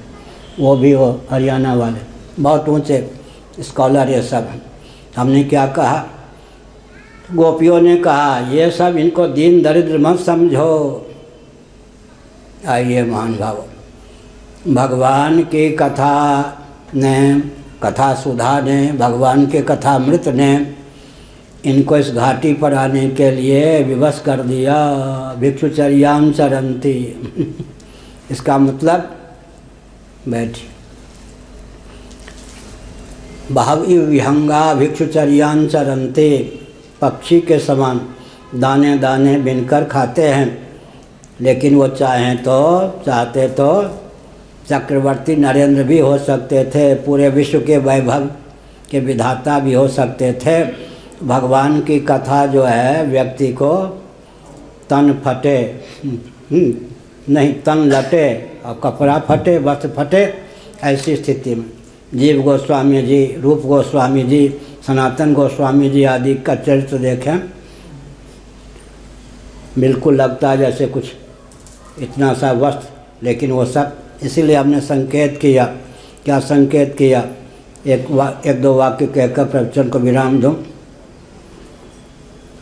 वो भी वो हरियाणा वाले बहुत ऊंचे स्कॉलर ये सब। हमने क्या कहा, गोपियों ने कहा ये सब इनको दीन दरिद्र मत समझो। आइए महान भाव, भगवान की कथा ने, कथा सुधा ने, भगवान के कथा अमृत ने इनको इस घाटी पर आने के लिए विवश कर दिया। भिक्षुचर्याम चरंती इसका मतलब बैठी भावी विहंगा भिक्षुचर्यान चरंती, पक्षी के समान दाने दाने बिनकर खाते हैं, लेकिन वो चाहते तो चक्रवर्ती नरेंद्र भी हो सकते थे, पूरे विश्व के वैभव के विधाता भी हो सकते थे। भगवान की कथा जो है व्यक्ति को तन फटे नहीं, तन लटे और कपड़ा फटे, वस्त्र फटे, ऐसी स्थिति में जीव गोस्वामी जी, रूप गोस्वामी जी, सनातन गोस्वामी जी आदि का चरित्र देखें, बिल्कुल लगता है जैसे कुछ इतना सा वस्त्र, लेकिन वो सब। इसीलिए हमने संकेत किया। क्या संकेत किया? एक दो वाक्य कहकर प्रवचन को विराम दूं।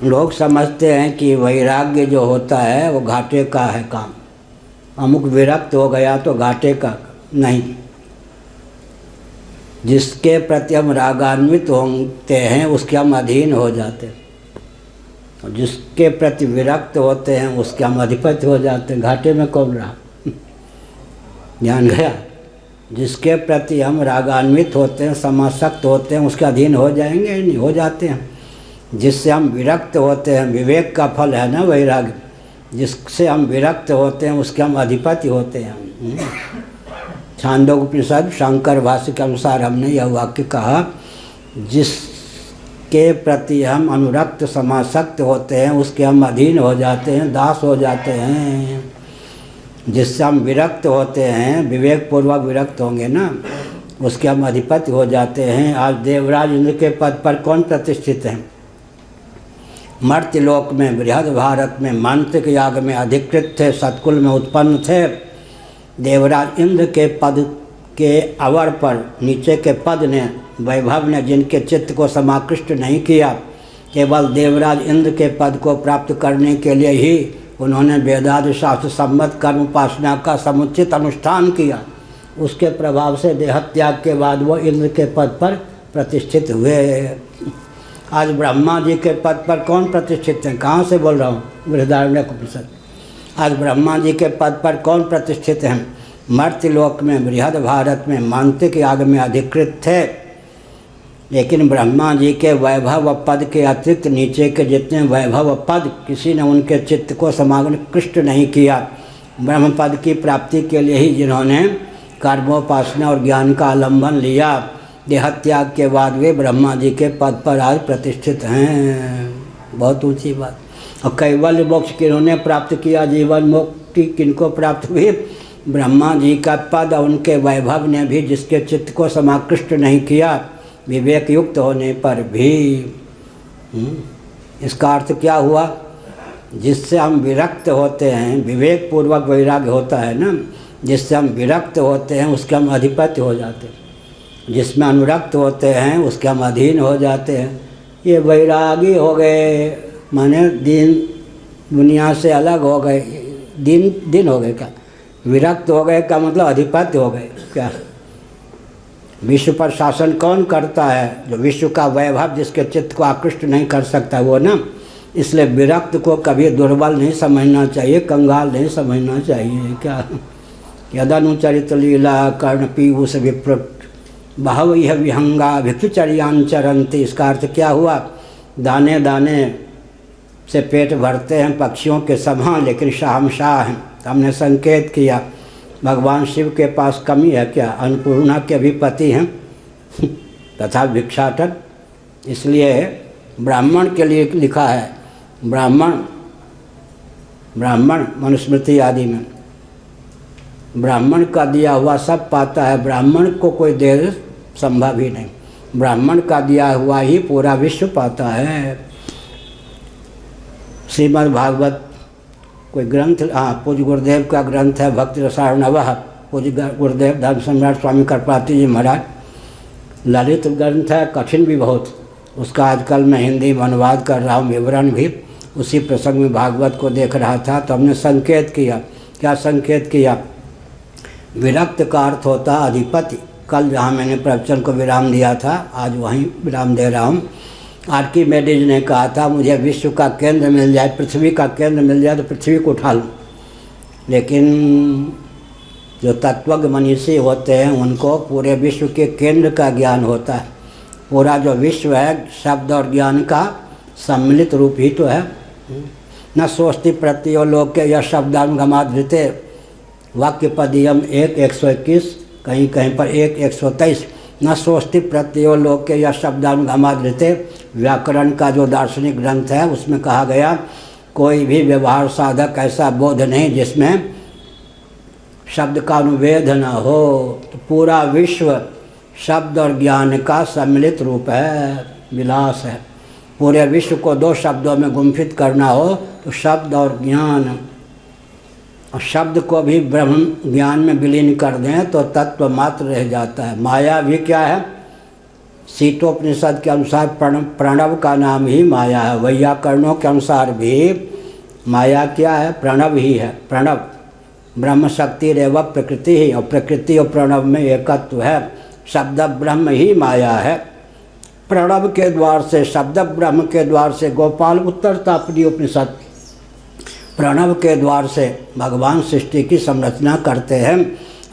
लोग समझते हैं कि वैराग्य जो होता है वो घाटे का है काम, अमुक विरक्त हो गया तो घाटे का नहीं। जिसके प्रति हम रागान्वित होते हैं उसके हम अधीन हो जाते हैं, और जिसके प्रति विरक्त होते हैं उसके हम अधिपति हो जाते हैं। घाटे में कौन रहा? ध्यान गया? जिसके प्रति हम रागान्वित होते हैं, समासक्त होते हैं, उसके अधीन हो जाएंगे? नहीं, हो जाते हैं। जिससे हम विरक्त होते हैं, विवेक का फल है ना वैराग्य, जिससे हम विरक्त होते हैं उसके हम अधिपति होते हैं। छांदोग्योपनिषद शंकर भाष्य के अनुसार हमने यह वाक्य कहा, जिस के प्रति हम अनुरक्त समासक्त होते हैं, उसके हम अधीन हो जाते हैं, दास हो जाते हैं। जिससे हम विरक्त होते हैं, विवेक पूर्वक विरक्त होंगे ना, उसके हम अधिपति हो जाते हैं। आज देवराज इंद्र के पद पर कौन प्रतिष्ठित है? मर्त्यलोक में, बृहद भारत में, मांत्रिक याग में अधिकृत थे, सतकुल में उत्पन्न थे। देवराज इंद्र के पद के अवर पर, नीचे के पद ने, वैभव ने जिनके चित्त को समाकृष्ट नहीं किया, केवल देवराज इंद्र के पद को प्राप्त करने के लिए ही उन्होंने वेदादि शास्त्र सम्मत कर्म उपासना का समुचित अनुष्ठान किया। उसके प्रभाव से देहत्याग के बाद वो इंद्र के पद पर प्रतिष्ठित हुए। आज ब्रह्मा जी के पद पर कौन प्रतिष्ठित हैं? कहाँ से बोल रहा हूँ? बृहदारण्यकोपनिषद। आज ब्रह्मा जी के पद पर कौन प्रतिष्ठित हैं? मर्त्यलोक में, बृहद भारत में, मांत्रिक याग में अधिकृत थे। लेकिन ब्रह्मा जी के वैभव पद के अतिरिक्त नीचे के जितने वैभव पद, किसी ने उनके चित्त को समाकृष्ट नहीं किया। ब्रह्म पद की प्राप्ति के लिए ही जिन्होंने कर्मोपासना और ज्ञान का आलम्बन लिया, देहत्याग के बाद वे ब्रह्मा जी के पद पर आज प्रतिष्ठित हैं। बहुत ऊंची बात। और कैवल्य मोक्ष किन्होंने प्राप्त किया? जीवन मुक्ति किनको प्राप्त हुई? ब्रह्मा जी का पद और उनके वैभव ने भी जिसके चित्त को समाकृष्ट नहीं किया, विवेक युक्त होने पर भी। इसका अर्थ क्या हुआ? जिससे हम विरक्त होते हैं, विवेक पूर्वक वैराग्य होता है ना, जिससे हम विरक्त होते हैं उसके हम अधिपति हो जाते हैं। जिसमें अनुरक्त होते हैं उसके हम अधीन हो जाते हैं। ये वैरागी हो गए, माने दिन दुनिया से अलग हो गए, दिन हो गए। क्या विरक्त हो गए का मतलब अधिपति हो गए? क्या विश्व पर शासन कौन करता है? जो विश्व का वैभव जिसके चित्त को आकृष्ट नहीं कर सकता वो ना। इसलिए विरक्त को कभी दुर्बल नहीं समझना चाहिए, कंगाल नहीं समझना चाहिए। क्या यदनुचरित लीला कर्ण पीयूष विप्रट बहव यह विहंगा भिक्षुचर्यान चरंती। इसका अर्थ क्या हुआ? दाने दाने से पेट भरते हैं पक्षियों के समान, लेकिन शाहमशाह हैं। हमने संकेत किया भगवान शिव के पास कमी है क्या? अन्नपूर्णा के भी पति हैं तथा भिक्षाटन। इसलिए ब्राह्मण के लिए लिखा है, ब्राह्मण मनुस्मृति आदि में ब्राह्मण का दिया हुआ सब पाता है, ब्राह्मण को कोई दे संभव ही नहीं। ब्राह्मण का दिया हुआ ही पूरा विश्व पाता है। श्रीमद् भागवत कोई ग्रंथ, पूज्य गुरुदेव का ग्रंथ है भक्ति रसार्णवः, पूज्य गुरुदेव धर्म सम्राट स्वामी कृपाति जी महाराज। ललित ग्रंथ है, कठिन भी बहुत। उसका आजकल मैं हिंदी में अनुवाद कर रहा हूँ, विवरण भी। उसी प्रसंग में भागवत को देख रहा था तो हमने संकेत किया। क्या संकेत किया? विरक्त का अर्थ होता अधिपति। कल जहाँ मैंने प्रवचन को विराम दिया था, आज वहीं विराम दे रहा हूँ। आर्किमेडीज ने कहा था मुझे विश्व का केंद्र मिल जाए, पृथ्वी का केंद्र मिल जाए तो पृथ्वी को उठा लूँ। लेकिन जो तत्वज्ञ मनीषी होते हैं उनको पूरे विश्व के केंद्र का ज्ञान होता है। पूरा जो विश्व है शब्द और ज्ञान का सम्मिलित रूप ही तो है। न सोचती प्रत्यो लोके या शब्दानुगमाधृते वाक्य पदीयम 1:121, कहीं कहीं पर 1:123। न सोचती प्रत्यो लोके या शब्दानुगमाधृते, व्याकरण का जो दार्शनिक ग्रंथ है उसमें कहा गया कोई भी व्यवहार साधक ऐसा बोध नहीं जिसमें शब्द का अनुवेद न हो। तो पूरा विश्व शब्द और ज्ञान का सम्मिलित रूप है, विलास है। पूरे विश्व को दो शब्दों में गुम्फित करना हो तो शब्द और ज्ञान। और शब्द को भी ब्रह्म ज्ञान में विलीन कर दें तो तत्व मात्र रह जाता है। माया भी क्या है? सीतोपनिषद के अनुसार प्रणव का नाम ही माया है। वैयाकरणों के अनुसार भी माया क्या है? प्रणव ही है। प्रणव ब्रह्म शक्ति रेव प्रकृति ही, और प्रकृति और प्रणव में एकत्व है। शब्द ब्रह्म ही माया है। प्रणव के द्वार से, शब्द ब्रह्म के द्वार से गोपाल उत्तर तापनी उपनिषद, प्रणव के द्वार से भगवान सृष्टि की संरचना करते हैं।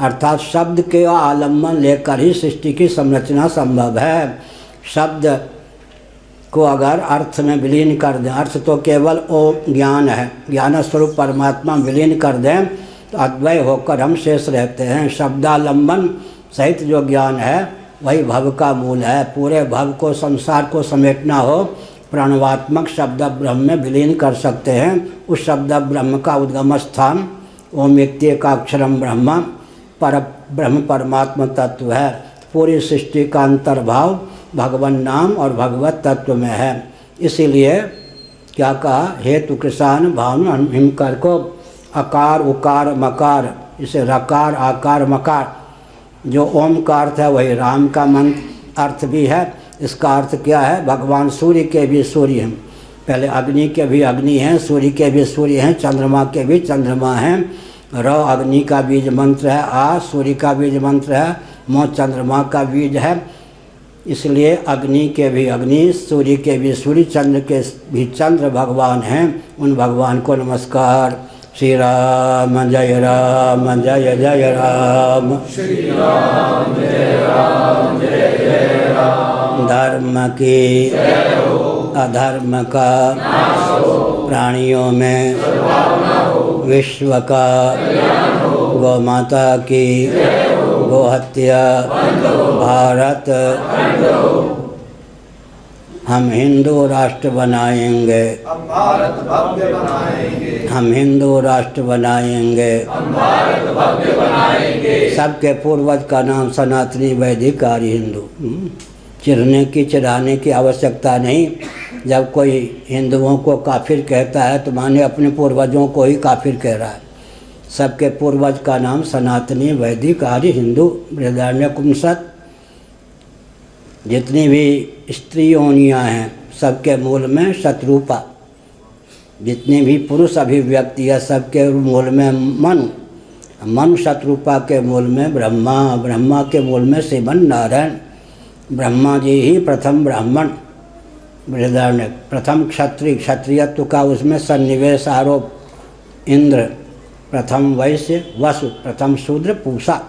अर्थात शब्द के आलम्बन लेकर ही सृष्टि की संरचना संभव है। शब्द को अगर अर्थ में विलीन कर दें, अर्थ तो केवल ओम ज्ञान है, ज्ञान स्वरूप परमात्मा विलीन कर दें तो अद्वय होकर हम शेष रहते हैं। शब्दालंबन सहित जो ज्ञान है वही भव का मूल है। पूरे भव को, संसार को समेटना हो, प्रणवात्मक शब्द ब्रह्म में विलीन कर सकते हैं। उस शब्द ब्रह्म का उद्गम स्थान ओम एकाक्षरम ब्रह्म, पर ब्रह्म परमात्मा तत्व है। पूरी सृष्टि का अंतर्भाव भगवान नाम और भगवत तत्व में है। इसीलिए क्या कहा, हेतु कृषान भावन हिमकर को अकार उकार मकार, इसे रकार आकार मकार, जो ओम का अर्थ है वही राम का मंत्र अर्थ भी है। इसका अर्थ क्या है, भगवान सूर्य के भी सूर्य हैं, पहले अग्नि के भी अग्नि हैं, सूर्य के भी सूर्य हैं, चंद्रमा के भी चंद्रमा हैं। र अग्नि का बीज मंत्र है, आ सूर्य का बीज मंत्र है, म चंद्रमा का बीज है। इसलिए अग्नि के भी अग्नि, सूर्य के भी सूर्य, चंद्र के भी चंद्र भगवान हैं। उन भगवान को नमस्कार। श्री राम जय राम जय जय राम,
श्री राम जय राम जय जय राम।
धर्म की
जय हो,
अधर्म का
नाश हो,
प्राणियों में
सद्भावना हो,
विश्व का
कल्याण हो,
गौ माता की
जय हो,
गोहत्या
बंद हो,
भारत
खंड हो।
हम हिंदू राष्ट्र बनाएंगे,
हम भारत भव्य बनाएंगे,
हम हिंदू राष्ट्र बनाएंगे।
हम भारत भव्य बनाएंगे।
सबके पूर्वज का नाम सनातनी वैदिक आर्य हिंदू। चिढ़ने की चिढ़ाने की आवश्यकता नहीं। जब कोई हिंदुओं को काफिर कहता है तो माने अपने पूर्वजों को ही काफिर कह रहा है। सबके पूर्वज का नाम सनातनी वैदिक आर्य हिंदू। बृहदारण्यक जितनी भी स्त्री योनियाँ हैं सबके मूल में शत्रुपा, जितनी भी पुरुष अभिव्यक्ति है सबके मूल में मनु शत्रुपा के मूल में ब्रह्मा, ब्रह्मा के मूल में श्रीमन नारायण। ब्रह्मा जी ही प्रथम ब्राह्मण, बृहदारण्यक प्रथम क्षत्रिय, क्षत्रियत्व का उसमें सन्निवेश आरोप। इंद्र प्रथम वैश्य, वसु प्रथम शूद्र, पूषा।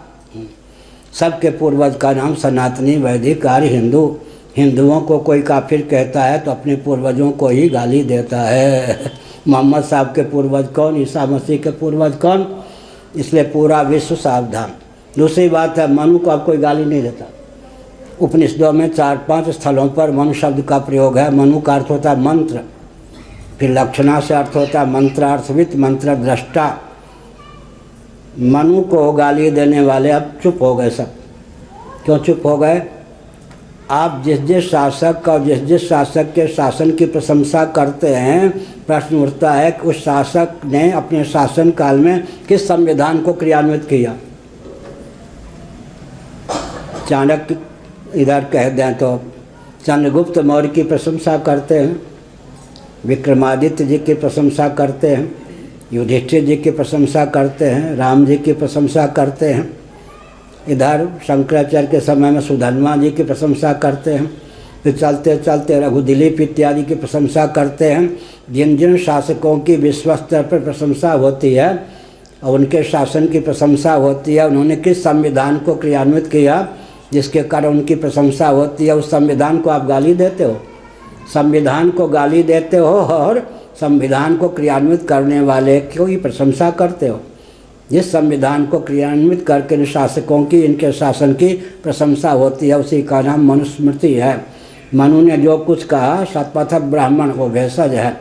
सबके पूर्वज का नाम सनातनी वैदिक आर्य हिंदू। हिंदुओं को कोई काफिर कहता है तो अपने पूर्वजों को ही गाली देता है। मोहम्मद साहब के पूर्वज कौन, ईसा मसीह के पूर्वज कौन, इसलिए पूरा विश्व सावधान। दूसरी बात है, मनु को अब कोई गाली नहीं देता। उपनिषदों में 4-5 स्थलों पर मनु शब्द का प्रयोग है। मनु का अर्थ होता है मंत्र, फिर लक्षणा से अर्थ होता है मंत्रार्थविद, मंत्र दृष्टा। मनु को गाली देने वाले अब चुप हो गए सब। क्यों चुप हो गए? आप जिस जिस शासक और जिस जिस शासक के शासन की प्रशंसा करते हैं, प्रश्न उठता है कि उस शासक ने अपने शासन काल में किस संविधान को क्रियान्वित किया। चाणक्य इधर कह दें तो चंद्रगुप्त मौर्य की प्रशंसा करते हैं, विक्रमादित्य जी की प्रशंसा करते हैं, युधिष्ठिर जी की प्रशंसा करते हैं, राम जी की प्रशंसा करते हैं। इधर शंकराचार्य के समय में सुधन्वा जी की प्रशंसा करते हैं। फिर चलते चलते रघुदिलीप इत्यादि की प्रशंसा करते हैं। जिन जिन शासकों की विश्व स्तर पर प्रशंसा होती है और उनके शासन की प्रशंसा होती है, उन्होंने किस संविधान को क्रियान्वित किया जिसके कारण उनकी प्रशंसा होती है, उस संविधान को आप गाली देते हो। संविधान को गाली देते हो और संविधान को क्रियान्वित करने वाले की प्रशंसा करते हो। जिस संविधान को क्रियान्वित करके इन शासकों की, इनके शासन की प्रशंसा होती है, उसी का नाम मनुस्मृति है। मनु ने जो कुछ कहा शतपथ ब्राह्मण वो भेषज है।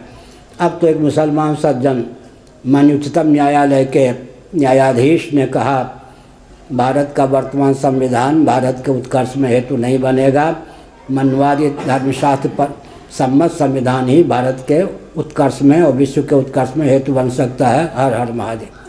अब तो एक मुसलमान सज्जन माननीय उच्चतम न्यायालय के न्यायाधीश ने कहा भारत का वर्तमान संविधान भारत के उत्कर्ष में हेतु नहीं बनेगा। मनुवादी धर्मशास्त्र पर सम्मत संविधान ही भारत के उत्कर्ष में और विश्व के उत्कर्ष में हेतु बन सकता है। हर हर महादेव।